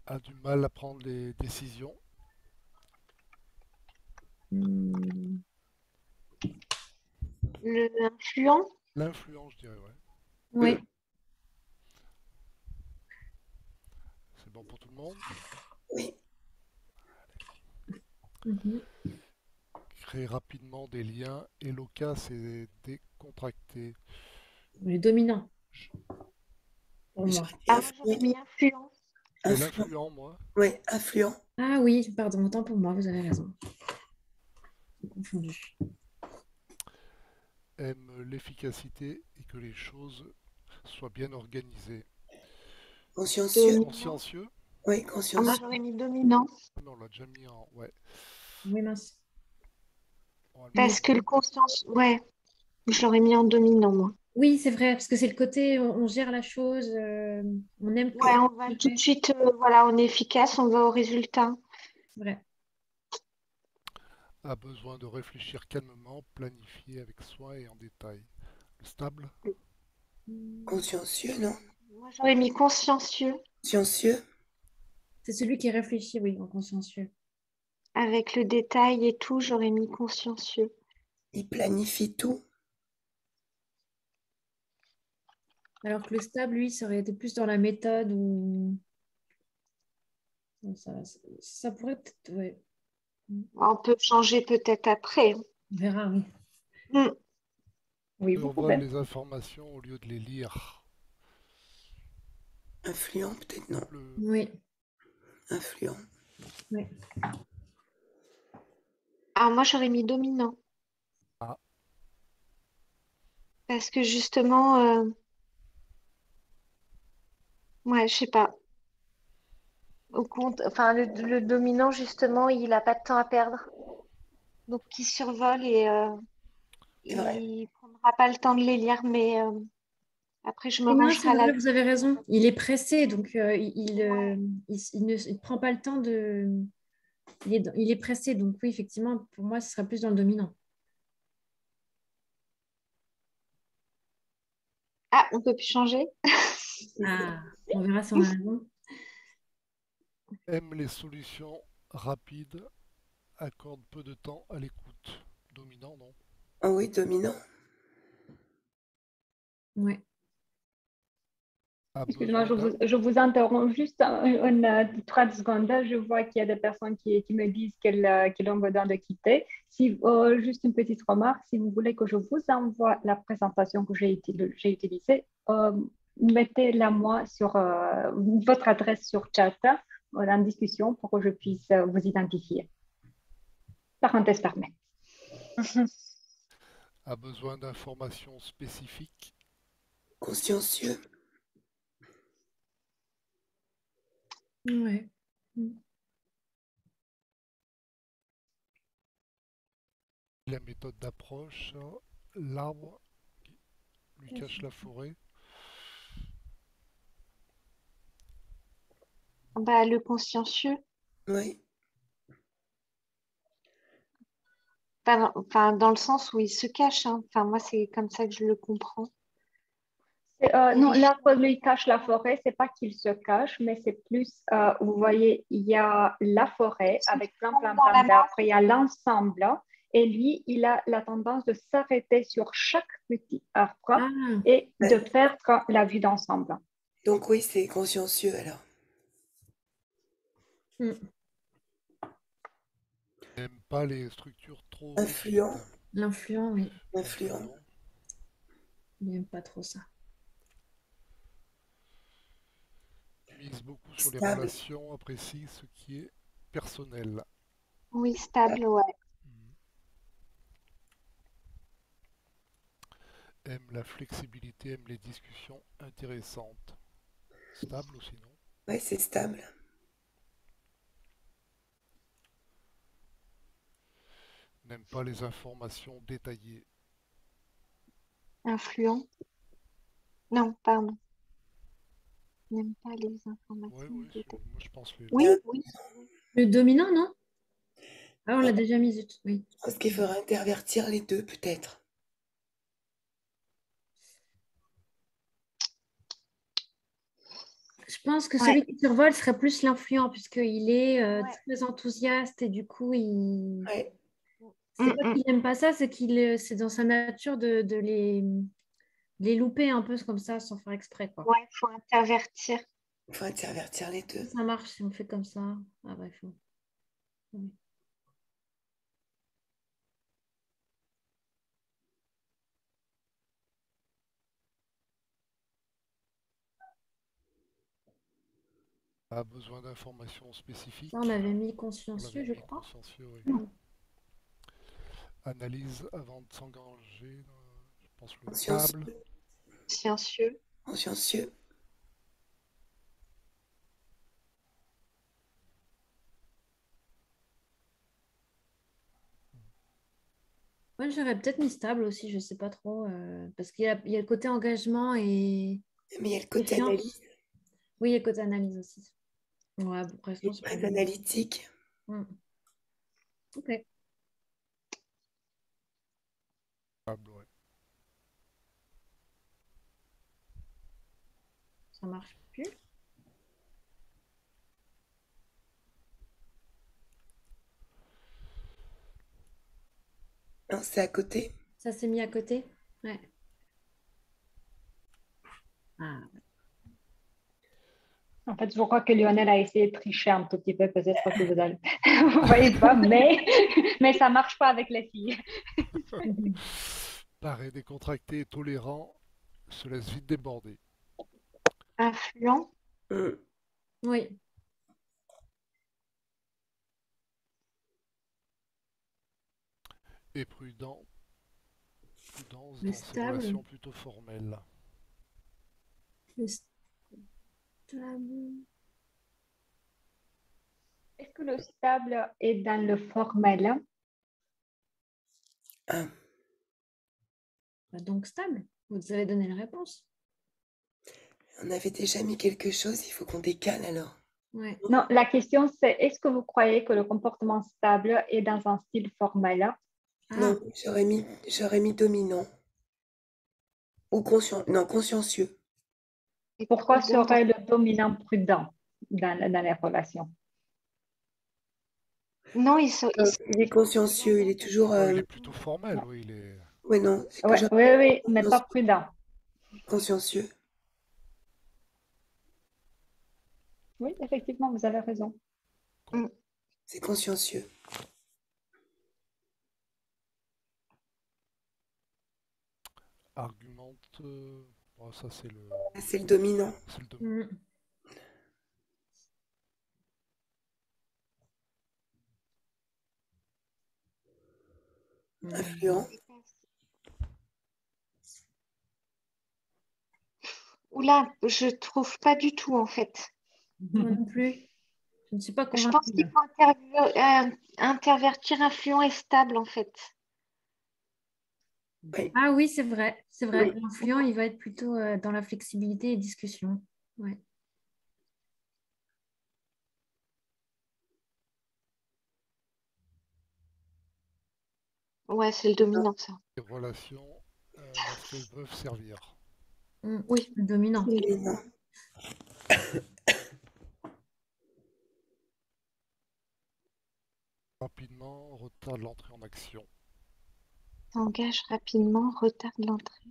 A du mal à prendre les décisions. Hmm. L'influent, L'influence, je dirais, ouais. Oui. C'est bon pour tout le monde. oui, Mhm. Créer rapidement des liens et loquace et décontracté. Le dominant, Je- pour j'aurais moi. mis moi j'aurais influent. mis influent. C'est Influent. l'influent, moi. Oui, influent. Ah oui, pardon, autant pour moi, vous avez raison. J'ai confondu. Aime l'efficacité et que les choses soient bien organisées. Consciencieux. Dominant. Consciencieux? Oui, Ah, moi consciencieux. j'aurais mis dominant. Mais on l'a déjà mis en... Ouais. Oui, mince. On va le Oui, Parce que le conscience, ouais, je l'aurais mis en dominant, moi. oui, c'est vrai, parce que c'est le côté, on gère la chose, on aime que. Ouais, on va tout de suite, voilà, on est efficace, on va au résultat. Vrai. a besoin de réfléchir calmement, planifier avec soin et en détail. Le stable? Consciencieux, non? Moi j'aurais mis consciencieux, Consciencieux. C'est celui qui réfléchit, oui, en consciencieux. avec le détail et tout, j'aurais mis consciencieux. Il planifie tout. Alors que le stable, lui, ça aurait été plus dans la méthode ou. Non, ça pourrait peut-être. Ouais. On peut changer peut-être après. On verra, oui. Hmm. Oui, Et vous on vole pouvez. les informations au lieu de les lire. Influent, peut-être non. Le... Oui, Influent. oui. Alors moi j'aurais mis dominant. Ah, Parce que justement, ouais, je sais pas. Au compte, enfin, le dominant, justement, il n'a pas de temps à perdre. Donc, il survole et C'est vrai. il prendra pas le temps de les lire, mais après, je me Oui, non, rangerai c'est à la... vrai, vous avez raison. Il est pressé, donc Ouais. il ne prend pas le temps de. Il est pressé, donc oui, effectivement, pour moi, ce sera plus dans le dominant. Ah, on peut plus changer? Ah, on verra si on a raison. aime les solutions rapides, accorde peu de temps à l'écoute. Dominant, non? Ah oui, dominant. Ouais. A Excuse-moi, besoin d'un... je vous interromps juste 30 secondes. Je vois qu'il y a des personnes qui me disent qu'elles ont besoin de quitter. Si, juste une petite remarque, si vous voulez que je vous envoie la présentation que j'ai utilisée, mettez-la moi sur votre adresse sur chat en discussion pour que je puisse vous identifier. Parenthèse fermée. a besoin d'informations spécifiques. Consciencieux. Ouais. La méthode d'approche, l'arbre qui lui cache la forêt. Bah, le consciencieux. Oui. Enfin, dans le sens où il se cache, hein. Enfin, moi, c'est comme ça que je le comprends. Non, Vérifie. l'arbre lui cache la forêt, c'est pas qu'il se cache, mais c'est plus, vous voyez, il y a la forêt avec plein, plein, Dans plein la main. d'arbres, il y a l'ensemble, Et lui, il a la tendance de s'arrêter sur chaque petit arbre Ah, et de Ouais. perdre la vue d'ensemble. Donc oui, c'est consciencieux alors. mm. N'aime pas les structures trop Influent, rigides. L'influent, oui. influent. Influent. Il n'aime pas trop ça. Mise beaucoup sur les Stable. relations, apprécie ce qui est personnel. Oui, stable, ouais. Hmm. Aime la flexibilité, aime les discussions intéressantes. Stable aussi, non? Ouais, c'est stable. N'aime pas les informations détaillées. Influent. Non, pardon. N'aime pas les Ouais, informations ouais, détaillées. moi je pense les Oui, deux. oui. Le dominant, non? Ah, on l'a déjà mis, zut. Oui. Je pense qu'il faudra intervertir les deux peut-être. Je pense que Ouais, celui qui survole serait plus l'influent, puisqu'il est ouais. très enthousiaste et du coup, il... Ouais. c'est Mm, pas mm. qu'il n'aime pas ça, c'est c'est dans sa nature de les louper un peu comme ça sans faire exprès, quoi. Ouais, il faut intervertir. Il faut intervertir les deux. Ça marche si on fait comme ça. Ah, bref. Oui. A besoin d'informations Ça, on spécifiques. avait mis On consciencieux, l'avait je mis crois. consciencieux, oui. Mm. Analyse avant de s'engager. Je pense le stable. Consciencieux. Consciencieux. Consciencieux. Ouais, j'aurais peut-être mis stable aussi, je sais pas trop, parce qu'il y a le côté engagement et Mais il y a le côté analyse. confiance. Oui, il y a le côté analyse aussi. Ouais, bon, Il restons est sur très analyse. analytique. Mm. Ok, Stable, ouais. ça marche plus. Non, c'est à côté. Ça s'est mis à côté. Ouais. Ah, En fait, je crois que Lionel a essayé de tricher un tout petit peu, peut-être que vous allez... vous voyez pas, mais ça marche pas avec les filles. mhm. Paraît décontracté et tolérant. Se laisse vite déborder. Influent. Mm. Oui, Et prudent. Prudence le dans ses stable. relations plutôt formelles. Le stable. Est-ce que le stable est dans le formel? Ah, Bah, donc stable. Vous avez donné la réponse. on avait déjà mis quelque chose, il faut qu'on décale alors. Ouais. Non, la question c'est, est-ce que vous croyez que le comportement stable est dans un style formel? Ah, Non, j'aurais mis dominant. Ou conscient. Non, consciencieux. Et Pourquoi prudent. serait le dominant prudent dans les relations? Non, Il est consciencieux, il est toujours. Il est plutôt formel, oui. Il est... Ouais, non, c'est que Ouais, j'aurais oui, oui, mais pas consciencieux. prudent. Consciencieux. Oui, effectivement, vous avez raison. Mm. C'est consciencieux. Argumente. Bon, ça, Ah, c'est le dominant. c'est le domaine. mm. Influent. Oula, je trouve pas du tout en fait. Moi non plus. Je ne suis pas Je pense convaincue qu'il là. faut intervertir influent et stable en fait. Oui. Ah oui, c'est vrai. C'est vrai. Oui. L'influent, il va être plutôt dans la flexibilité et discussion. Ouais. Ouais, c'est le dominant ça. Les relations lorsqu'elles peuvent servir. Mm. Oui. Le dominant. Dominant. Rapidement, retarde l'entrée en action. S'engage rapidement, retarde l'entrée.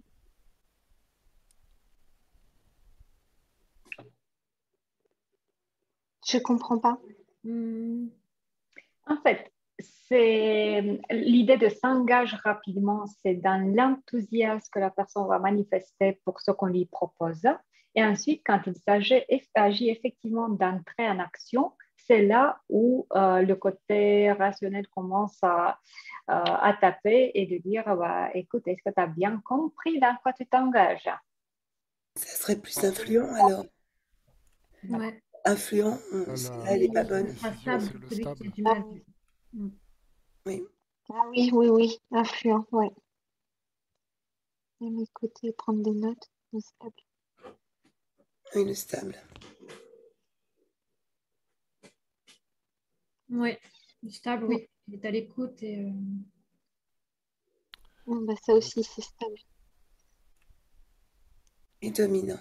Je comprends pas. En fait, c'est l'idée de s'engager rapidement, c'est dans l'enthousiasme que la personne va manifester pour ce qu'on lui propose. Et ensuite, quand il agit effectivement d'entrer en action, c'est là où le côté rationnel commence à taper et de dire, bah, écoute, est-ce que tu as bien compris dans quoi tu t'engages? Ça serait plus influent alors. Ouais. Influent, Là, celle-là, elle n'est pas bonne. Pas décision, stable, c'est le celui qui a stable. du mal. Mm. Oui, Ah oui, oui, oui, influent, ouais. Et mes côtés, prendre des notes, stable. oui, le stable. Ouais. Stable, oui. Il est à l'écoute et Bah, ça aussi, c'est stable. Et dominant.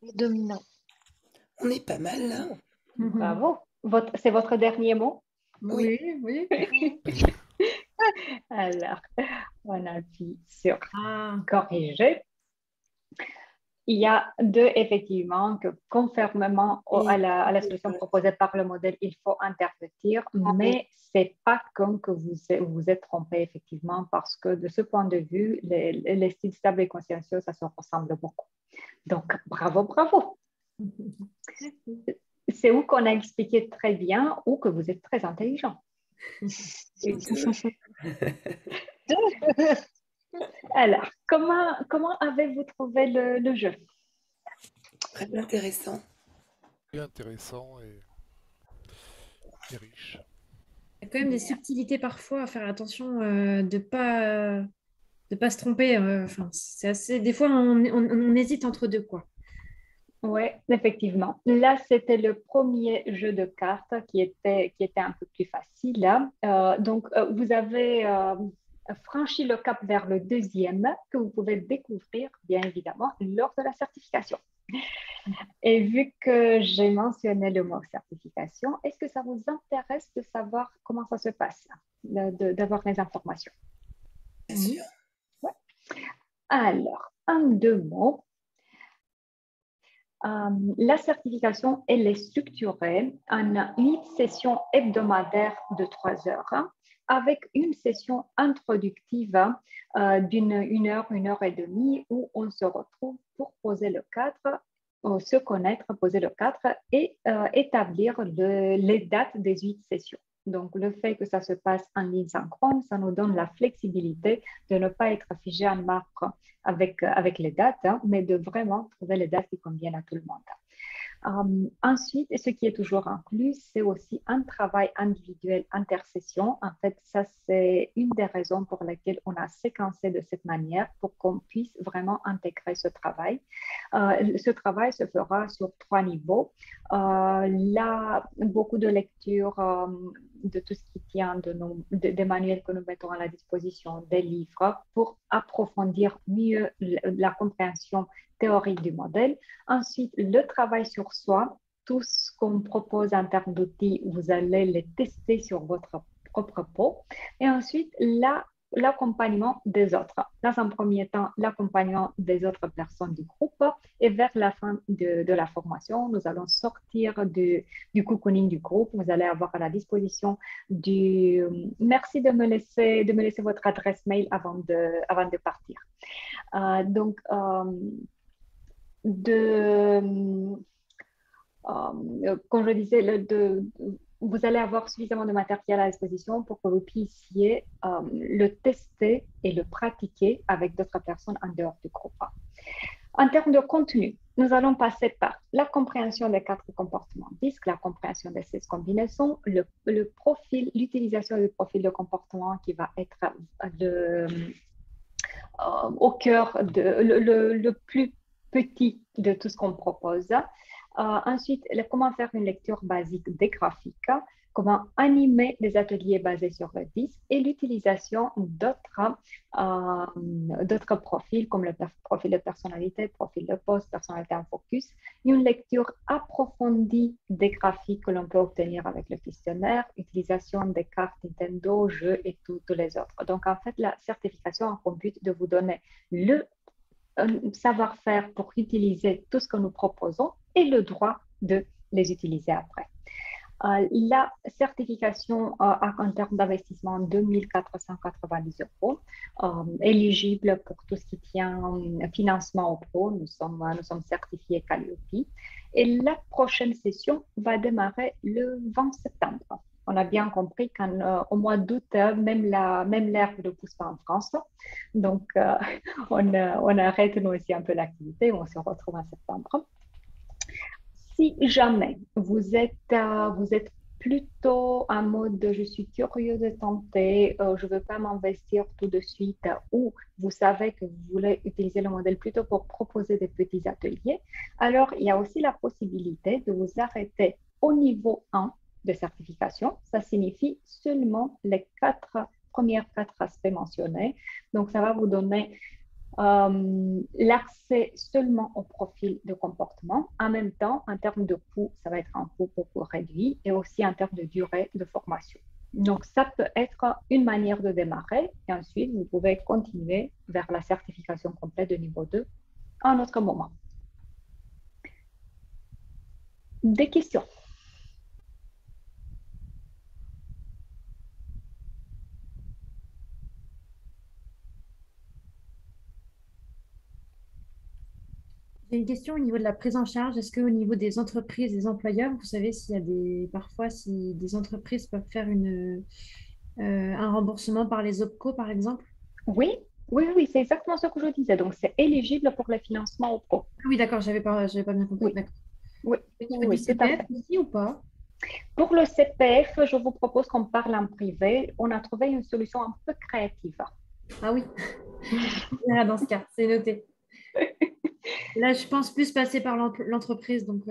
Et dominant. On est pas mal là. Bravo. C'est votre dernier mot? oui, oui. Alors, on appuie sur Ah, corriger. Il y a deux, effectivement, que conformément à la solution proposée par le modèle, il faut interpréter, mais ce n'est pas comme que vous êtes trompé, effectivement, parce que de ce point de vue, les styles stables et consciencieux, ça se ressemble beaucoup. Donc, bravo, bravo. C'est où qu'on a expliqué très bien ou que vous êtes très intelligent. Alors, comment avez-vous trouvé le jeu? Très intéressant. Et intéressant et riche. il y a quand même des subtilités parfois à faire attention de pas se tromper. Enfin, c'est assez. Des fois, on hésite entre deux, quoi. Oui, effectivement. Là, c'était le premier jeu de cartes qui était un peu plus facile, hein. Donc, vous avez franchi le cap vers le deuxième que vous pouvez découvrir, bien évidemment, lors de la certification. Et vu que j'ai mentionné le mot certification, est-ce que ça vous intéresse de savoir comment ça se passe, d'avoir les informations? Bien sûr. Ouais. Alors, en deux mots, la certification, elle est structurée en 8 sessions hebdomadaires de 3 heures, hein, avec une session introductive d'une une heure et demie, où on se retrouve pour poser le cadre, se connaître, poser le cadre et établir les dates des 8 sessions. Donc, le fait que ça se passe en ligne synchrone, ça nous donne la flexibilité de ne pas être figé en marbre avec les dates, hein, mais de vraiment trouver les dates qui conviennent à tout le monde. Ensuite, ce qui est toujours inclus, c'est aussi un travail individuel intersession. En fait, ça, c'est une des raisons pour lesquelles on a séquencé de cette manière pour qu'on puisse vraiment intégrer ce travail. Ce travail se fera sur 3 niveaux. Là, beaucoup de lectures de tout ce qui tient des manuels que nous mettons à la disposition, des livres, pour approfondir mieux la compréhension théorique du modèle. Ensuite, le travail sur soi, tout ce qu'on propose en termes d'outils, vous allez les tester sur votre propre peau. Et ensuite, l'accompagnement des autres. Dans un premier temps, l'accompagnement des autres personnes du groupe. Et vers la fin de la formation, nous allons sortir du cocooning du groupe. Vous allez avoir à la disposition du... Merci de me laisser votre adresse mail avant de partir. Donc, comme je disais, vous allez avoir suffisamment de matériel à disposition pour que vous puissiez le tester et le pratiquer avec d'autres personnes en dehors du groupe. En termes de contenu, nous allons passer par la compréhension des 4 comportements DISC, la compréhension des 16 combinaisons, l'utilisation du profil de comportement qui va être au cœur, le plus petit de tout ce qu'on propose. Ensuite, comment faire une lecture basique des graphiques, comment animer des ateliers basés sur le 10 et l'utilisation d'autres profils comme le profil de personnalité, profil de poste, personnalité en focus, une lecture approfondie des graphiques que l'on peut obtenir avec le questionnaire, utilisation des cartes Nintendo, jeux et tous les autres. Donc, en fait, la certification a pour but de vous donner le savoir-faire pour utiliser tout ce que nous proposons et le droit de les utiliser après. La certification a un terme d'investissement de 2 490 €, éligible pour tout ce qui tient financement au pro. Nous sommes certifiés Calliope. Et la prochaine session va démarrer le 20 septembre. On a bien compris qu'au mois d'août, même l'herbe ne pousse pas en France. Donc, on arrête nous aussi un peu l'activité. On se retrouve en septembre. Si jamais vous êtes plutôt en mode je suis curieux de tenter, je ne veux pas m'investir tout de suite, ou vous savez que vous voulez utiliser le modèle plutôt pour proposer des petits ateliers, alors il y a aussi la possibilité de vous arrêter au niveau 1 de certification. Ça signifie seulement les premiers 4 aspects mentionnés. Donc, ça va vous donner l'accès seulement au profil de comportement. En même temps, en termes de coût, ça va être un coût beaucoup réduit et aussi en termes de durée de formation. Donc, ça peut être une manière de démarrer et ensuite, vous pouvez continuer vers la certification complète de niveau 2 à un autre moment. Des questions? J'ai une question au niveau de la prise en charge. Est-ce qu'au niveau des entreprises, des employeurs, vous savez s'il y a parfois, si des entreprises peuvent faire un remboursement par les OPCO, par exemple? Oui, c'est exactement ce que je disais. Donc, c'est éligible pour le financement au pro. Ah oui, d'accord, j'avais pas bien compris. Oui. D'accord. Oui, Au niveau du tout à CPF fait. aussi ou pas? Pour le CPF, je vous propose qu'on parle en privé. On a trouvé une solution un peu créative. Ah oui, dans ce cas, c'est noté. Là, je pense plus passer par l'entreprise, donc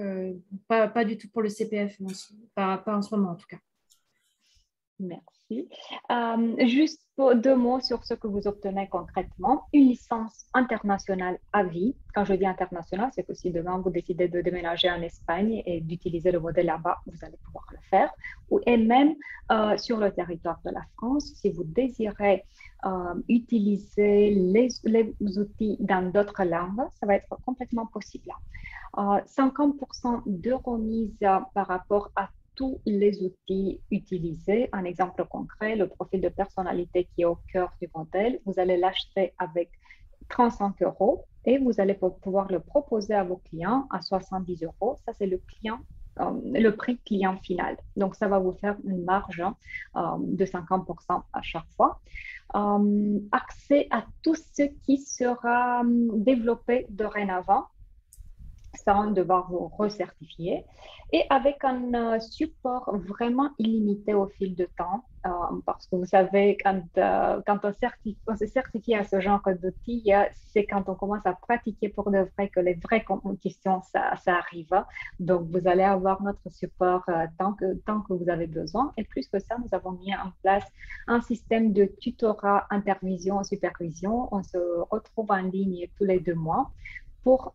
pas du tout pour le CPF, non, pas en ce moment en tout cas. Merci. Juste 2 mots sur ce que vous obtenez concrètement. Une licence internationale à vie. Quand je dis internationale, c'est que si demain vous décidez de déménager en Espagne et d'utiliser le modèle là-bas, vous allez pouvoir le faire. Et même sur le territoire de la France, si vous désirez utiliser les outils dans d'autres langues, ça va être complètement possible. 50% de remise par rapport à tous les outils utilisés. Un exemple concret, le profil de personnalité qui est au cœur du modèle, vous allez l'acheter avec 35 € et vous allez pouvoir le proposer à vos clients à 70 €. Ça, c'est le prix client final. Donc, ça va vous faire une marge de 50% à chaque fois. Accès à tout ce qui sera développé dorénavant sans devoir vous recertifier et avec un support vraiment illimité au fil de temps parce que vous savez, quand on se certifie à ce genre d'outils, c'est quand on commence à pratiquer pour de vrai que les vraies questions, ça arrive. Donc, vous allez avoir notre support tant que vous avez besoin. Et plus que ça, nous avons mis en place un système de tutorat, intervision, supervision. On se retrouve en ligne tous les 2 mois pour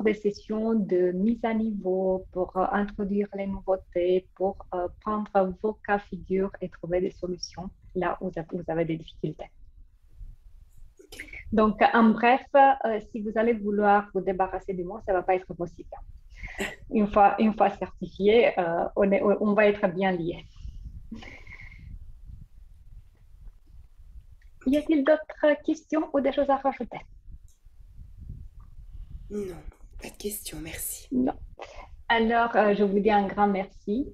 des sessions de mise à niveau, pour introduire les nouveautés, pour prendre vos cas figures et trouver des solutions là où vous avez des difficultés. Donc, en bref, si vous allez vouloir vous débarrasser du mot, ça ne va pas être possible. Une fois certifié, on va être bien liés. Y a-t-il d'autres questions ou des choses à rajouter? Non, pas de questions, merci. Non. Alors, je vous dis un grand merci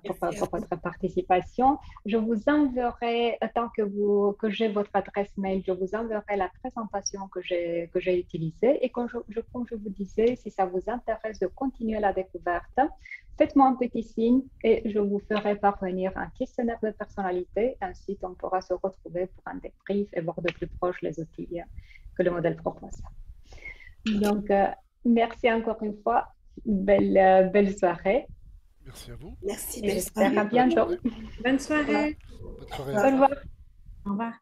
pour votre participation. Je vous enverrai, tant que j'ai votre adresse mail, je vous enverrai la présentation que j'ai utilisée. Et comme je vous disais, si ça vous intéresse de continuer la découverte, faites-moi un petit signe et je vous ferai parvenir un questionnaire de personnalité. Ensuite, on pourra se retrouver pour un débrief et voir de plus proche les outils que le modèle propose. Donc, merci encore une fois. Belle soirée Merci à vous. Merci, Et belle j'espère à soirée. Bonne bientôt. journée. Bonne soirée. Bonne soirée. Au revoir. Au revoir.